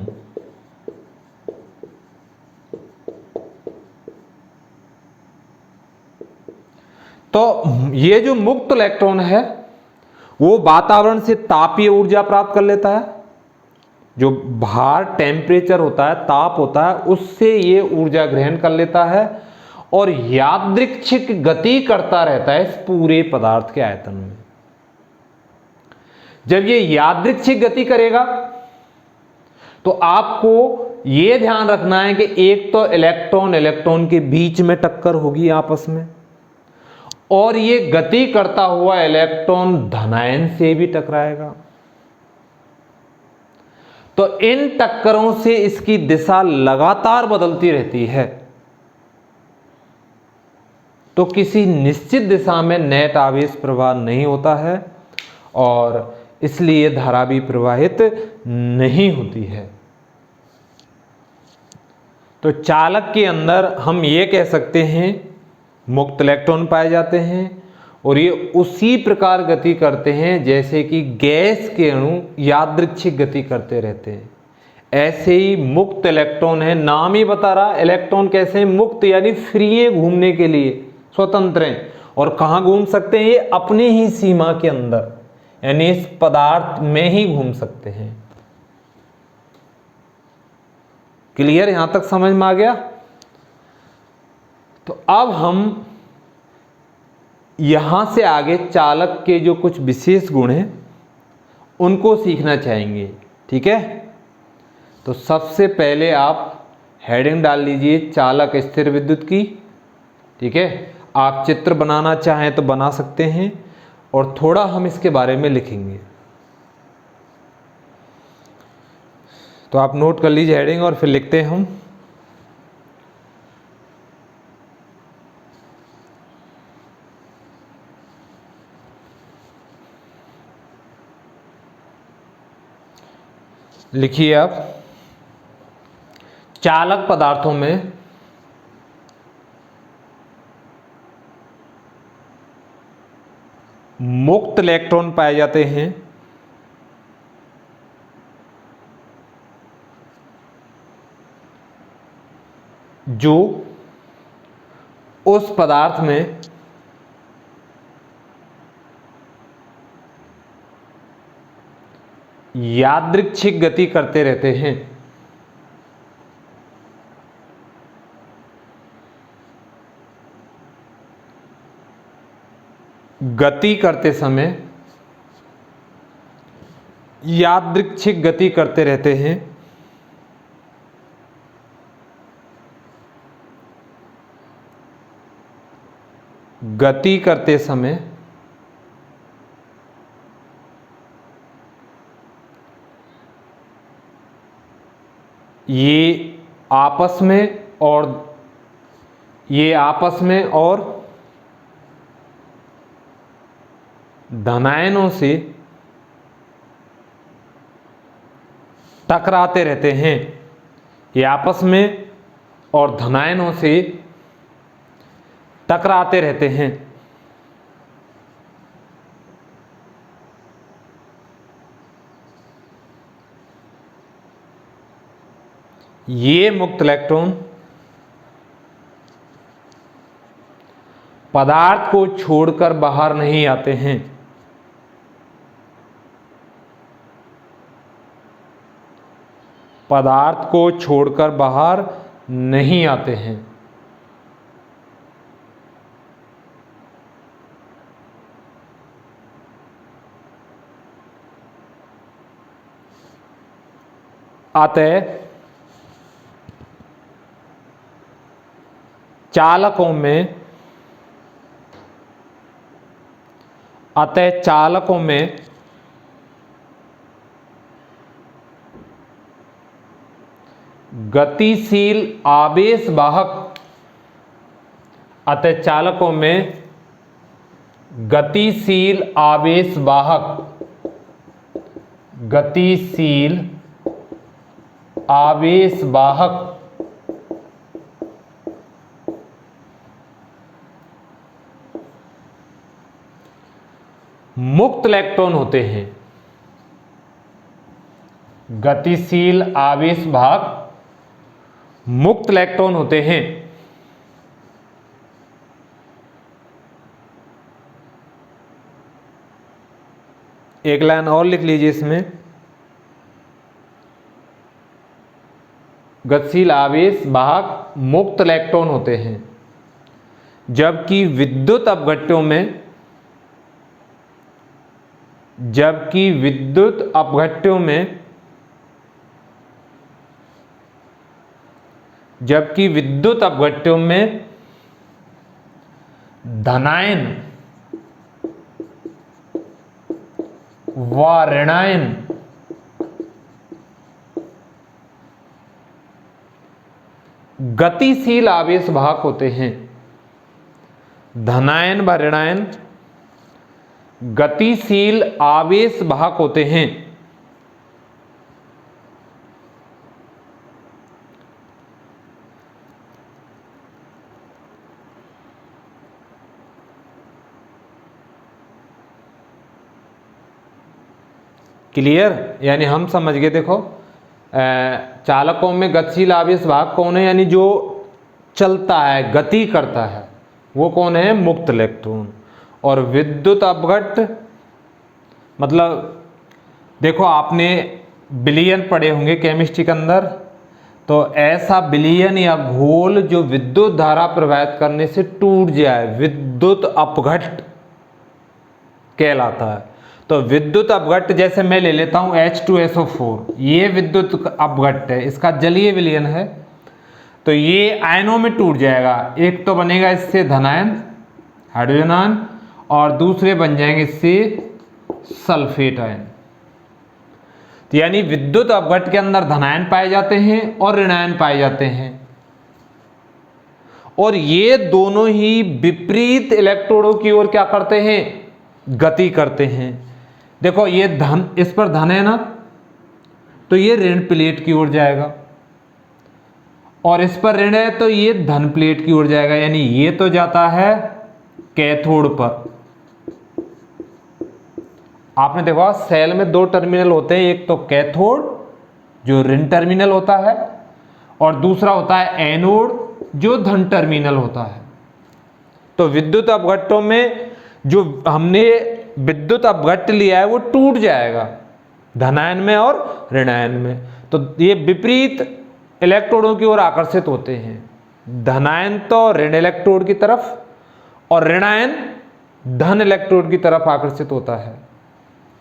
तो ये जो मुक्त इलेक्ट्रॉन है वो वातावरण से तापीय ऊर्जा प्राप्त कर लेता है, जो बाहर टेम्परेचर होता है, ताप होता है, उससे ये ऊर्जा ग्रहण कर लेता है और यादृच्छिक गति करता रहता है इस पूरे पदार्थ के आयतन में। जब ये यादृच्छिक गति करेगा तो आपको ये ध्यान रखना है कि एक तो इलेक्ट्रॉन इलेक्ट्रॉन के बीच में टक्कर होगी आपस में, और ये गति करता हुआ इलेक्ट्रॉन धनायन से भी टकराएगा। तो इन टक्करों से इसकी दिशा लगातार बदलती रहती है, तो किसी निश्चित दिशा में नेट आवेश प्रवाह नहीं होता है और इसलिए धारा भी प्रवाहित नहीं होती है। तो चालक के अंदर हम ये कह सकते हैं मुक्त इलेक्ट्रॉन पाए जाते हैं और ये उसी प्रकार गति करते हैं जैसे कि गैस के अणु यादृच्छिक गति करते रहते हैं। ऐसे ही मुक्त इलेक्ट्रॉन है, नाम ही बता रहा इलेक्ट्रॉन कैसे मुक्त, यानी फ्री है, घूमने के लिए स्वतंत्र हैं। और कहाँ घूम सकते हैं? ये अपनी ही सीमा के अंदर, यानी इस पदार्थ में ही घूम सकते हैं। क्लियर? यहां तक समझ में आ गया? तो अब हम यहां से आगे चालक के जो कुछ विशेष गुण हैं उनको सीखना चाहेंगे, ठीक है? तो सबसे पहले आप हेडिंग डाल लीजिए चालक स्थिर विद्युत की, ठीक है? आप चित्र बनाना चाहें तो बना सकते हैं और थोड़ा हम इसके बारे में लिखेंगे। तो आप नोट कर लीजिए हेडिंग और फिर लिखते हैं हम। लिखिए आप, चालक पदार्थों में मुक्त इलेक्ट्रॉन पाए जाते हैं जो उस पदार्थ में यादृच्छिक गति करते रहते हैं। गति करते समय यादृच्छिक गति करते रहते हैं। गति करते समय ये आपस में और धनायनों से टकराते रहते हैं। ये आपस में और धनायनों से टकराते रहते हैं। ये मुक्त इलेक्ट्रॉन पदार्थ को छोड़कर बाहर नहीं आते हैं। पदार्थ को छोड़कर बाहर नहीं आते हैं। अतः चालकों में गतिशील आवेश वाहक, अतः चालकों में गतिशील आवेश वाहक, गतिशील आवेश वाहक मुक्त इलेक्ट्रॉन होते हैं। गतिशील आवेश वाहक मुक्त इलेक्ट्रॉन होते हैं। एक लाइन और लिख लीजिए इसमें, गतिशील आवेश वाहक मुक्त इलेक्ट्रॉन होते हैं, जबकि विद्युत अपघट्यों में धनायन व ऋणायन गतिशील आवेश वाहक होते हैं। धनायन व ऋणायन गतिशील आवेश वाहक होते हैं। क्लियर? यानी हम समझ गए। देखो, चालकों में गतिशील आवेश वाहक कौन है? यानी जो चलता है, गति करता है, वो कौन है? मुक्त इलेक्ट्रॉन। और विद्युत अपघट्य मतलब, देखो आपने विलयन पढ़े होंगे केमिस्ट्री के अंदर, तो ऐसा विलयन या घोल जो विद्युत धारा प्रवाहित करने से टूट जाए, विद्युत अपघट्य कहलाता है। तो विद्युत अपघट्य जैसे मैं ले लेता हूं H2SO4, ये विद्युत अपघट्य है, इसका जलीय विलयन है, तो ये आयनों में टूट जाएगा। एक तो बनेगा इससे धनायन, हाइड्रोजन आयन, और दूसरे बन जाएंगे इससे सल्फेट आयन। तो यानी विद्युत अपघट्य के अंदर धनायन पाए जाते हैं और ऋणायन पाए जाते हैं, और ये दोनों ही विपरीत इलेक्ट्रोडों की ओर क्या करते हैं? गति करते हैं। देखो ये धन, इस पर धन है ना, तो ये ऋण प्लेट की ओर जाएगा, और इस पर ऋण है तो ये धन प्लेट की ओर जाएगा। यानी ये तो जाता है कैथोड पर। आपने देखा सेल में दो टर्मिनल होते हैं, एक तो कैथोड जो ऋण टर्मिनल होता है, और दूसरा होता है एनोड जो धन टर्मिनल होता है। तो विद्युत अपघट्यों में जो हमने विद्युत अपघट्य लिया है वो टूट जाएगा धनायन में और ऋणायन में। तो ये विपरीत इलेक्ट्रोडों की ओर आकर्षित होते हैं। धनायन तो ऋण इलेक्ट्रोड की तरफ और ऋणायन धन इलेक्ट्रोड की तरफ आकर्षित होता है।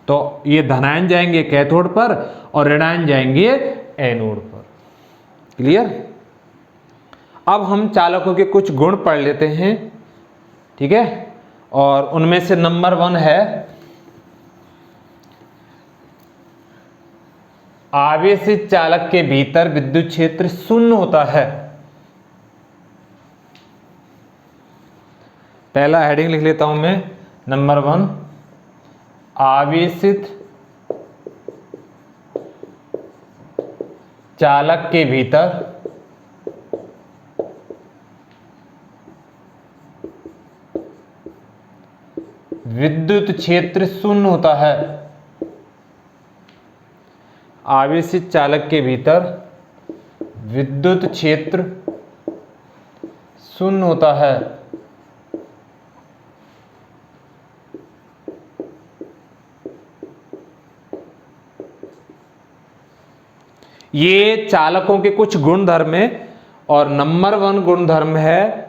तो ये धनायन जाएंगे कैथोड पर और ऋणायन जाएंगे एनोड पर। क्लियर? अब हम चालकों के कुछ गुण पढ़ लेते हैं, ठीक है? और उनमें से नंबर 1 है आवेशित चालक के भीतर विद्युत क्षेत्र शून्य होता है। पहला हेडिंग लिख लेता हूं मैं, नंबर 1, आवेशित चालक के भीतर विद्युत क्षेत्र शून्य होता है। आवेशित चालक के भीतर विद्युत क्षेत्र शून्य होता है। ये चालकों के कुछ गुणधर्म हैं, और नंबर 1 गुणधर्म है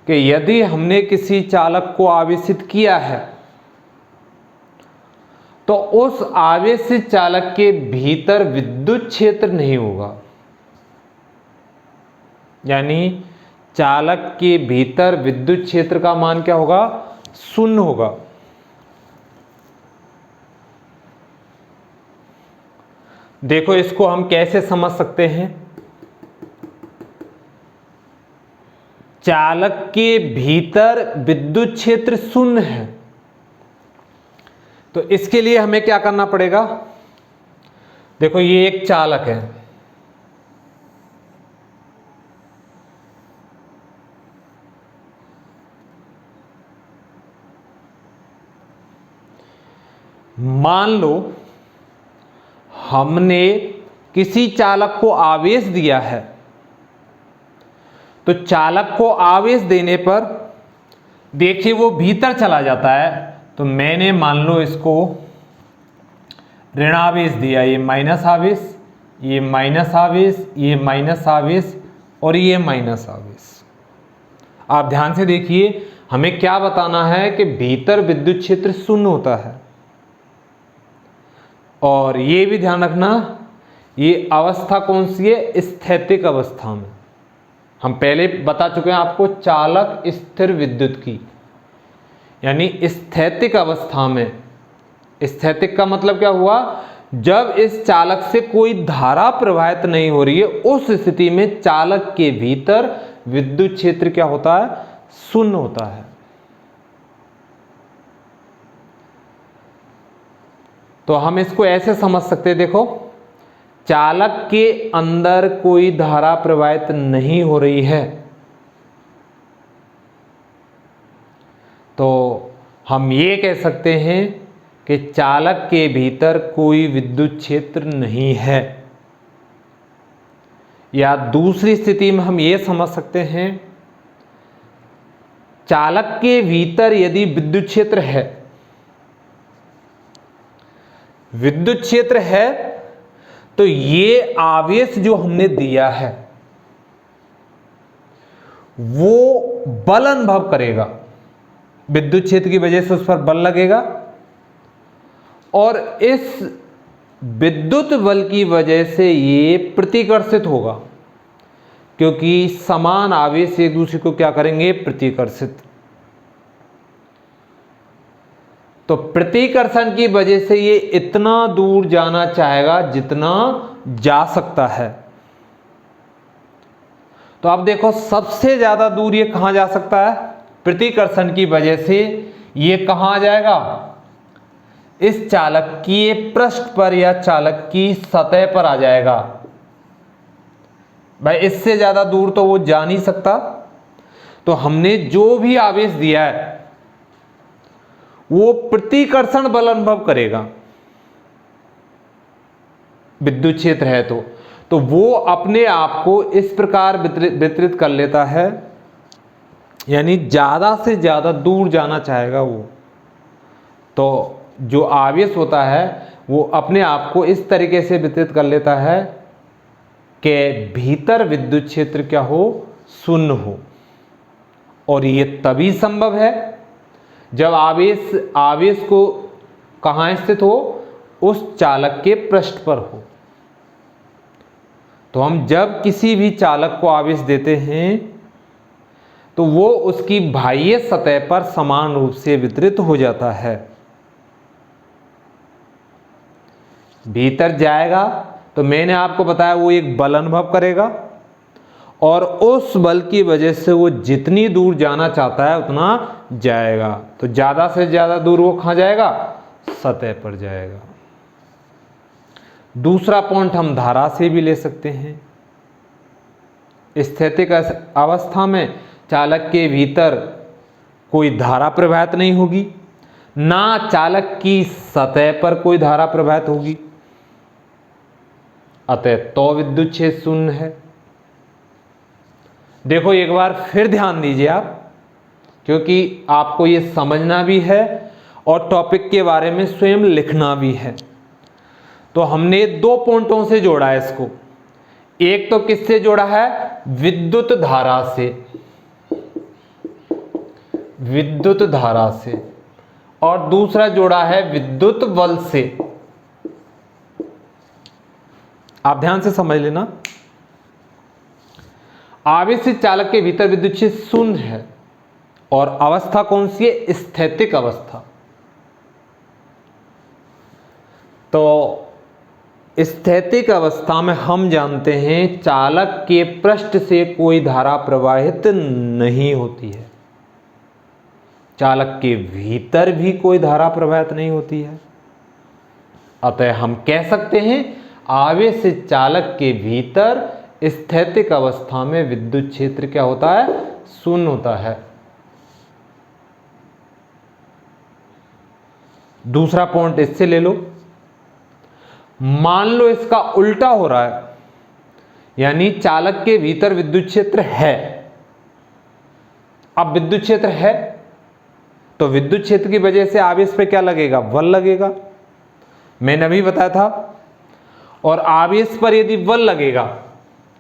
कि यदि हमने किसी चालक को आवेशित किया है तो उस आवेशित चालक के भीतर विद्युत क्षेत्र नहीं होगा, यानी चालक के भीतर विद्युत क्षेत्र का मान क्या होगा, शून्य होगा। देखो इसको हम कैसे समझ सकते हैं, चालक के भीतर विद्युत क्षेत्र शून्य है, तो इसके लिए हमें क्या करना पड़ेगा। देखो ये एक चालक है, मान लो हमने किसी चालक को आवेश दिया है, तो चालक को आवेश देने पर देखिए वो भीतर चला जाता है, तो मैंने मान लो इसको ऋणावेश दिया, ये माइनस आवेश, ये माइनस आवेश, ये माइनस आवेश और ये माइनस आवेश। आप ध्यान से देखिए, हमें क्या बताना है कि भीतर विद्युत क्षेत्र शून्य होता है। और ये भी ध्यान रखना, ये अवस्था कौन सी है, स्थैतिक अवस्था में। हम पहले बता चुके हैं आपको चालक स्थिर विद्युत की, यानी स्थैतिक अवस्था में। स्थैतिक का मतलब क्या हुआ, जब इस चालक से कोई धारा प्रवाहित नहीं हो रही है, उस स्थिति में चालक के भीतर विद्युत क्षेत्र क्या होता है, शून्य होता है। तो हम इसको ऐसे समझ सकते हैं, देखो चालक के अंदर कोई धारा प्रवाहित नहीं हो रही है, तो हम ये कह सकते हैं कि चालक के भीतर कोई विद्युत क्षेत्र नहीं है। या दूसरी स्थिति में हम ये समझ सकते हैं, चालक के भीतर यदि विद्युत क्षेत्र है, विद्युत क्षेत्र है, तो ये आवेश जो हमने दिया है वो बल अनुभव करेगा, विद्युत क्षेत्र की वजह से उस पर बल लगेगा, और इस विद्युत बल की वजह से ये प्रतिकर्षित होगा, क्योंकि समान आवेश एक दूसरे को क्या करेंगे, प्रतिकर्षित। तो प्रतिकर्षण की वजह से ये इतना दूर जाना चाहेगा जितना जा सकता है। तो आप देखो सबसे ज्यादा दूर ये कहां जा सकता है, प्रतिकर्षण की वजह से ये कहां आ जाएगा, इस चालक की पृष्ठ पर या चालक की सतह पर आ जाएगा। भाई इससे ज्यादा दूर तो वो जा नहीं सकता। तो हमने जो भी आवेश दिया है वो प्रतिकर्षण बल अनुभव करेगा, विद्युत क्षेत्र है तो वो अपने आप को इस प्रकार वितरित कर लेता है, यानी ज्यादा से ज्यादा दूर जाना चाहेगा वो। तो जो आवेश होता है वो अपने आप को इस तरीके से वितरित कर लेता है कि भीतर विद्युत क्षेत्र क्या हो, शून्य हो। और ये तभी संभव है जब आवेश को कहाँ स्थित हो, उस चालक के पृष्ठ पर हो। तो हम जब किसी भी चालक को आवेश देते हैं तो वो उसकी बाह्य सतह पर समान रूप से वितरित हो जाता है। भीतर जाएगा तो मैंने आपको बताया वो एक बल अनुभव करेगा, और उस बल की वजह से वो जितनी दूर जाना चाहता है उतना जाएगा। तो ज़्यादा से ज़्यादा दूर वो कहाँ जाएगा, सतह पर जाएगा। दूसरा पॉइंट हम धारा से भी ले सकते हैं। स्थैतिक अवस्था में चालक के भीतर कोई धारा प्रवाहित नहीं होगी, ना चालक की सतह पर कोई धारा प्रवाहित होगी, अतः तो विद्युत क्षेत्र शून्य है। देखो एक बार फिर ध्यान दीजिए आप, क्योंकि आपको ये समझना भी है और टॉपिक के बारे में स्वयं लिखना भी है। तो हमने दो पॉइंटों से जोड़ा है इसको। एक तो किससे जोड़ा है, विद्युत धारा से, विद्युत धारा से, और दूसरा जोड़ा है विद्युत बल से। आप ध्यान से समझ लेना, आवेशित चालक के भीतर विद्युत क्षेत्र शून्य है और अवस्था कौन सी है? स्थैतिक अवस्था। तो स्थैतिक अवस्था में हम जानते हैं चालक के पृष्ठ से कोई धारा प्रवाहित नहीं होती है, चालक के भीतर भी कोई धारा प्रवाहित नहीं होती है। अतः हम कह सकते हैं आवेशित चालक के भीतर स्थैतिक अवस्था में विद्युत क्षेत्र क्या होता है? शून्य होता है। दूसरा पॉइंट इससे ले लो, मान लो इसका उल्टा हो रहा है, यानी चालक के भीतर विद्युत क्षेत्र है। अब विद्युत क्षेत्र है तो विद्युत क्षेत्र की वजह से आवेश पे क्या लगेगा? बल लगेगा, मैंने अभी बताया था। और आवेश पर यदि बल लगेगा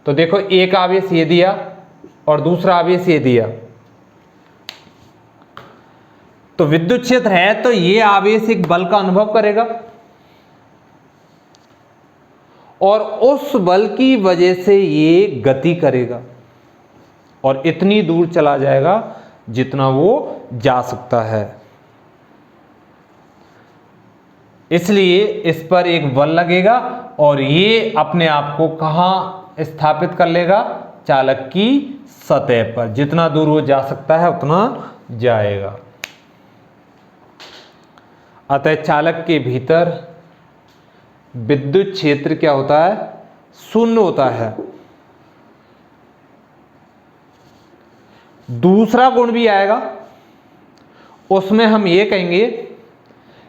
तो देखो, एक आवेश ये दिया और दूसरा आवेश ये दिया, तो विद्युत क्षेत्र है तो ये आवेश एक बल का अनुभव करेगा और उस बल की वजह से ये गति करेगा और इतनी दूर चला जाएगा जितना वो जा सकता है। इसलिए इस पर एक बल लगेगा और ये अपने आप को कहां स्थापित कर लेगा? चालक की सतह पर। जितना दूर वो जा सकता है उतना जाएगा। अतः चालक के भीतर विद्युत क्षेत्र क्या होता है? शून्य होता है। दूसरा गुण भी आएगा, उसमें हम ये कहेंगे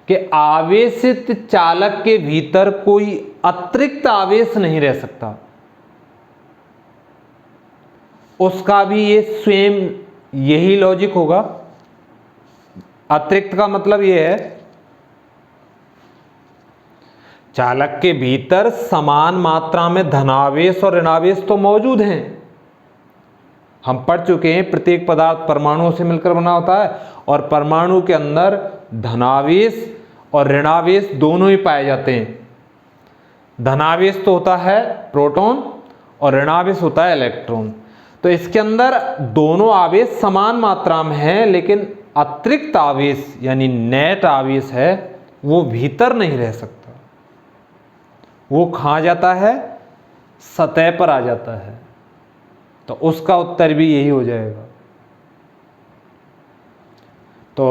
कि आवेशित चालक के भीतर कोई अतिरिक्त आवेश नहीं रह सकता। उसका भी ये स्वयं यही लॉजिक होगा। अतिरिक्त का मतलब ये है, चालक के भीतर समान मात्रा में धनावेश और ऋणावेश तो मौजूद हैं। हम पढ़ चुके हैं प्रत्येक पदार्थ परमाणुओं से मिलकर बना होता है और परमाणु के अंदर धनावेश और ऋणावेश दोनों ही पाए जाते हैं। धनावेश तो होता है प्रोटॉन और ऋणावेश होता है इलेक्ट्रॉन। तो इसके अंदर दोनों आवेश समान मात्रा में है, लेकिन अतिरिक्त आवेश यानी नेट आवेश है वो भीतर नहीं रह सकता, वो कहाँ जाता है? सतह पर आ जाता है। तो उसका उत्तर भी यही हो जाएगा। तो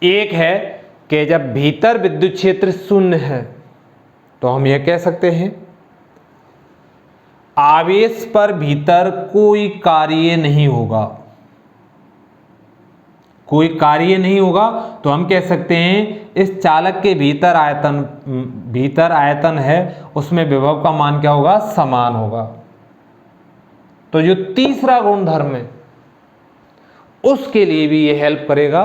एक है कि जब भीतर विद्युत क्षेत्र शून्य है तो हम यह कह सकते हैं आवेश पर भीतर कोई कार्य नहीं होगा। कोई कार्य नहीं होगा तो हम कह सकते हैं इस चालक के भीतर आयतन है, उसमें विभव का मान क्या होगा? समान होगा। तो जो तीसरा गुणधर्म है उसके लिए भी ये हेल्प करेगा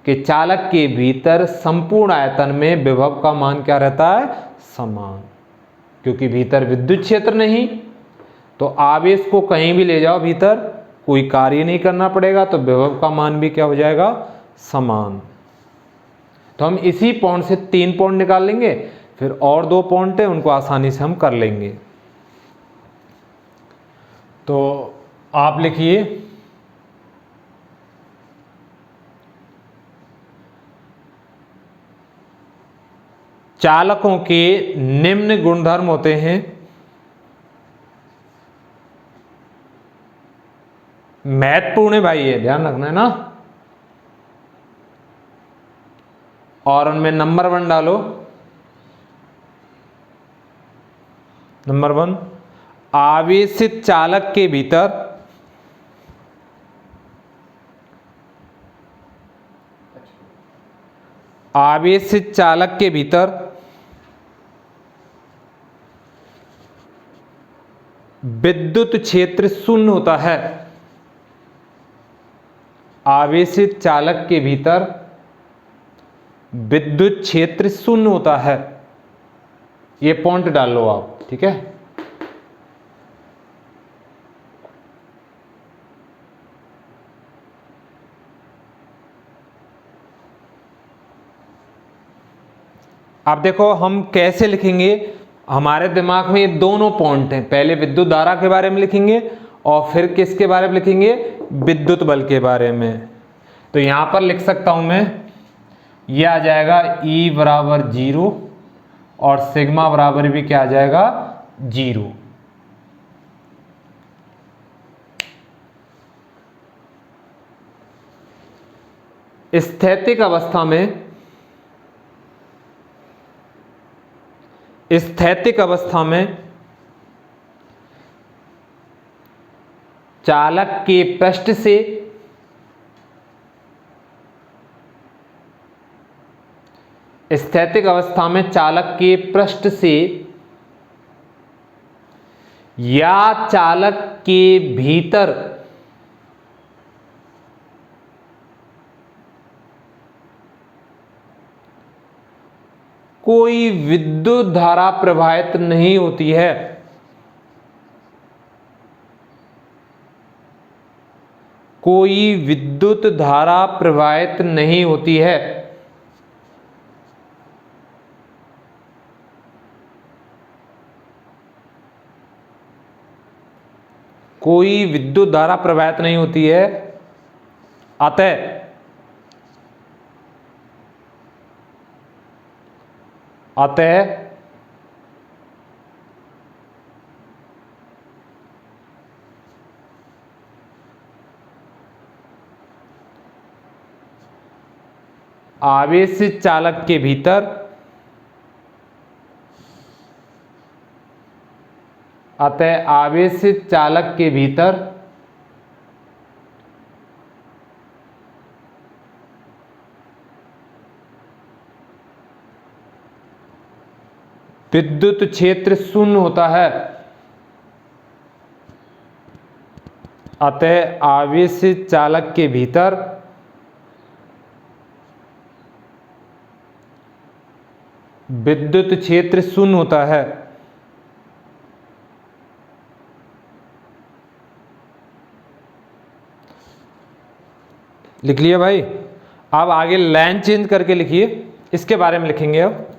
कि चालक के भीतर संपूर्ण आयतन में विभव का मान क्या रहता है? समान। क्योंकि भीतर विद्युत क्षेत्र नहीं, तो आवेश को कहीं भी ले जाओ भीतर कोई कार्य नहीं करना पड़ेगा, तो विभव का मान भी क्या हो जाएगा? समान। तो हम इसी पॉइंट से 3 पॉइंट निकाल लेंगे, फिर और 2 पॉइंट है उनको आसानी से हम कर लेंगे। तो आप लिखिए चालकों के निम्न गुणधर्म होते हैं। महत्वपूर्ण है भाई, ये ध्यान रखना है ना। और उनमें नंबर 1 डालो। नंबर 1, आवेशित चालक के भीतर विद्युत क्षेत्र शून्य होता है। आवेशित चालक के भीतर विद्युत क्षेत्र शून्य होता है। ये पॉइंट डाल लो आप, ठीक है। अब देखो हम कैसे लिखेंगे, हमारे दिमाग में ये दोनों पॉइंट हैं, पहले विद्युत धारा के बारे में लिखेंगे और फिर किसके बारे में लिखेंगे, विद्युत बल के बारे में। तो यहां पर लिख सकता हूं मैं, ये आ जाएगा E बराबर 0 और सिग्मा बराबर भी क्या आ जाएगा, 0। स्थैतिक अवस्था में चालक के पृष्ठ से स्थैतिक अवस्था में चालक के पृष्ठ से या चालक के भीतर कोई विद्युत धारा प्रवाहित नहीं होती है। कोई विद्युत धारा प्रवाहित नहीं होती है। कोई विद्युत धारा प्रवाहित नहीं होती है, अतः आवेशित चालक के भीतर विद्युत क्षेत्र शून्य होता है। अतः आवेशित चालक के भीतर विद्युत क्षेत्र शून्य होता है। लिख लिया भाई। अब आगे लाइन चेंज करके लिखिए, इसके बारे में लिखेंगे अब।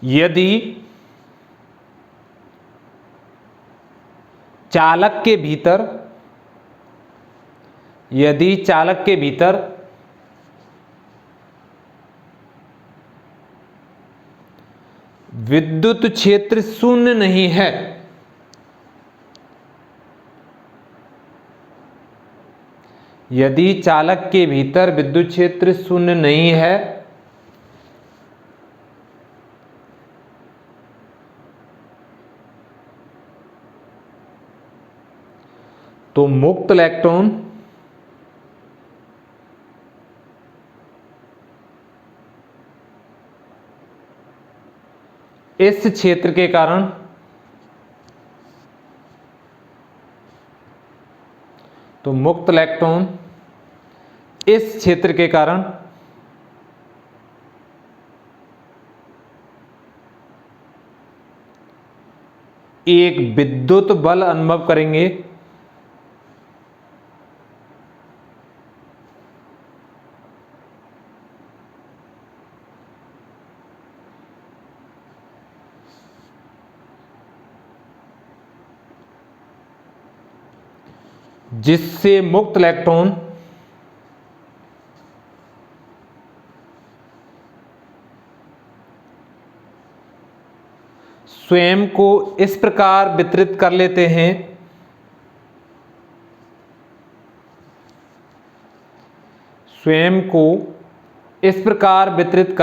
यदि चालक के भीतर विद्युत क्षेत्र शून्य नहीं है, यदि चालक के भीतर विद्युत क्षेत्र शून्य नहीं है तो मुक्त इलेक्ट्रॉन इस क्षेत्र के कारण इस क्षेत्र के कारण एक विद्युत बल अनुभव करेंगे जिससे मुक्त इलेक्ट्रॉन स्वयं को इस प्रकार वितरित कर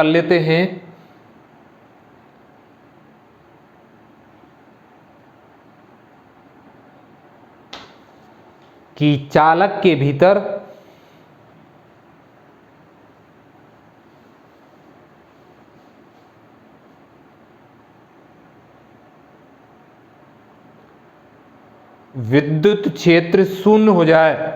लेते हैं कि चालक के भीतर विद्युत क्षेत्र शून्य हो जाए।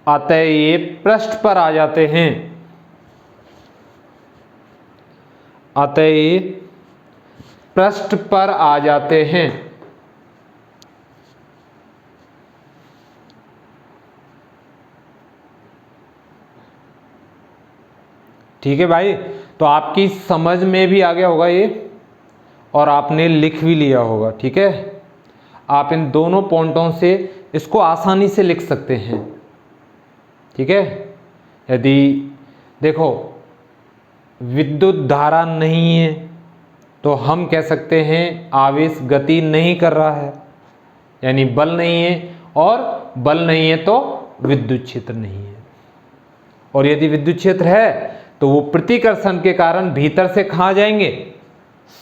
अतः ये पृष्ठ पर आ जाते हैं। अतः ये पृष्ठ पर आ जाते हैं। ठीक है भाई, तो आपकी समझ में भी आ गया होगा ये, और आपने लिख भी लिया होगा। ठीक है, आप इन दोनों पॉइंटों से इसको आसानी से लिख सकते हैं। ठीक है, यदि देखो विद्युत धारा नहीं है तो हम कह सकते हैं आवेश गति नहीं कर रहा है, यानी बल नहीं है, और बल नहीं है तो विद्युत क्षेत्र नहीं है। और यदि विद्युत क्षेत्र है तो वो प्रतिकर्षण के कारण भीतर से कहाँ जाएंगे,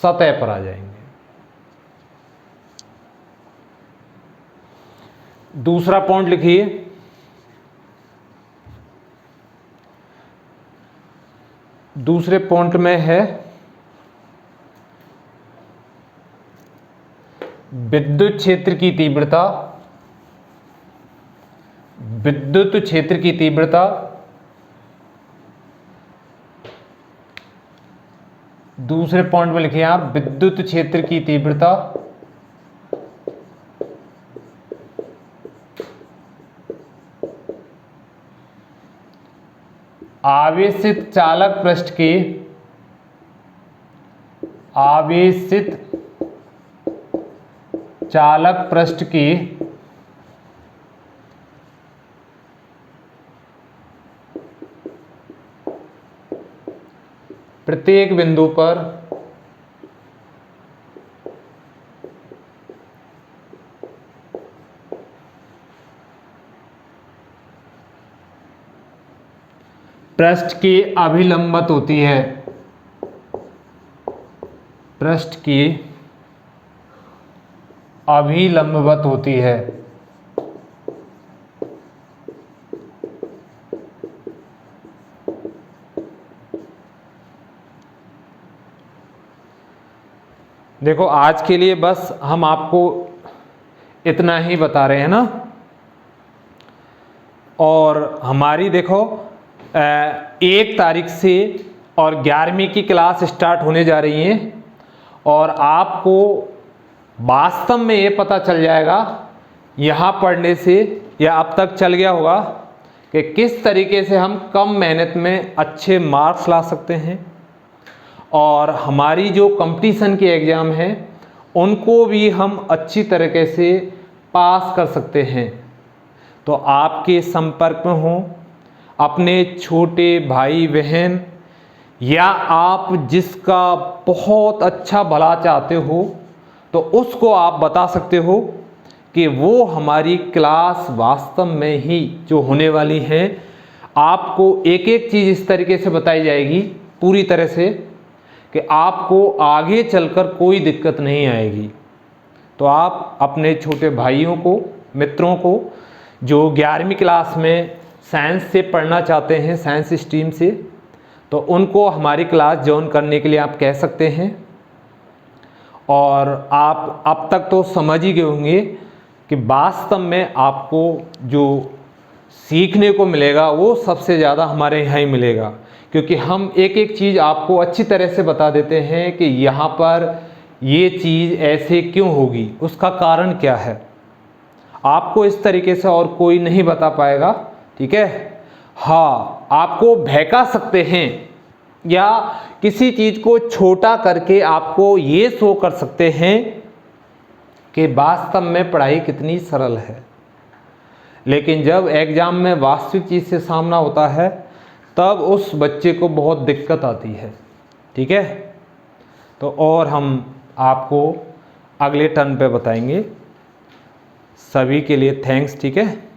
सतह पर आ जाएंगे। दूसरा पॉइंट लिखिए, दूसरे पॉइंट में है विद्युत क्षेत्र की तीव्रता, विद्युत क्षेत्र की तीव्रता दूसरे पॉइंट में लिखिए आप विद्युत क्षेत्र की तीव्रता आवेशित चालक पृष्ठ के, आवेशित चालक पृष्ठ के प्रत्येक बिंदु पर पृष्ठ की अभिलंबत होती है, पृष्ठ की अभिलंबवत होती है। देखो आज के लिए बस हम आपको इतना ही बता रहे हैं ना, और हमारी देखो 1 तारीख से और 11वीं की क्लास स्टार्ट होने जा रही है, और आपको वास्तव में ये पता चल जाएगा यहाँ पढ़ने से, या अब तक चल गया होगा, कि किस तरीके से हम कम मेहनत में अच्छे मार्क्स ला सकते हैं, और हमारी जो कंपटीशन के एग्ज़ाम हैं उनको भी हम अच्छी तरीके से पास कर सकते हैं। तो आपके संपर्क में हों अपने छोटे भाई बहन, या आप जिसका बहुत अच्छा भला चाहते हो तो उसको आप बता सकते हो कि वो हमारी क्लास वास्तव में ही जो होने वाली है, आपको एक एक चीज़ इस तरीके से बताई जाएगी पूरी तरह से कि आपको आगे चलकर कोई दिक्कत नहीं आएगी। तो आप अपने छोटे भाइयों को, मित्रों को जो 11वीं क्लास में साइंस से पढ़ना चाहते हैं, साइंस स्ट्रीम से, तो उनको हमारी क्लास ज्वाइन करने के लिए आप कह सकते हैं। और आप अब तक तो समझ ही गए होंगे कि वास्तव में आपको जो सीखने को मिलेगा वो सबसे ज़्यादा हमारे यहाँ ही मिलेगा, क्योंकि हम एक एक चीज़ आपको अच्छी तरह से बता देते हैं कि यहाँ पर ये चीज़ ऐसे क्यों होगी, उसका कारण क्या है। आपको इस तरीके से और कोई नहीं बता पाएगा। ठीक है, हाँ आपको बहका सकते हैं या किसी चीज़ को छोटा करके आपको ये शो कर सकते हैं कि वास्तव में पढ़ाई कितनी सरल है, लेकिन जब एग्ज़ाम में वास्तविक चीज़ से सामना होता है तब उस बच्चे को बहुत दिक्कत आती है। ठीक है, तो और हम आपको अगले टर्न पे बताएंगे। सभी के लिए थैंक्स। ठीक है।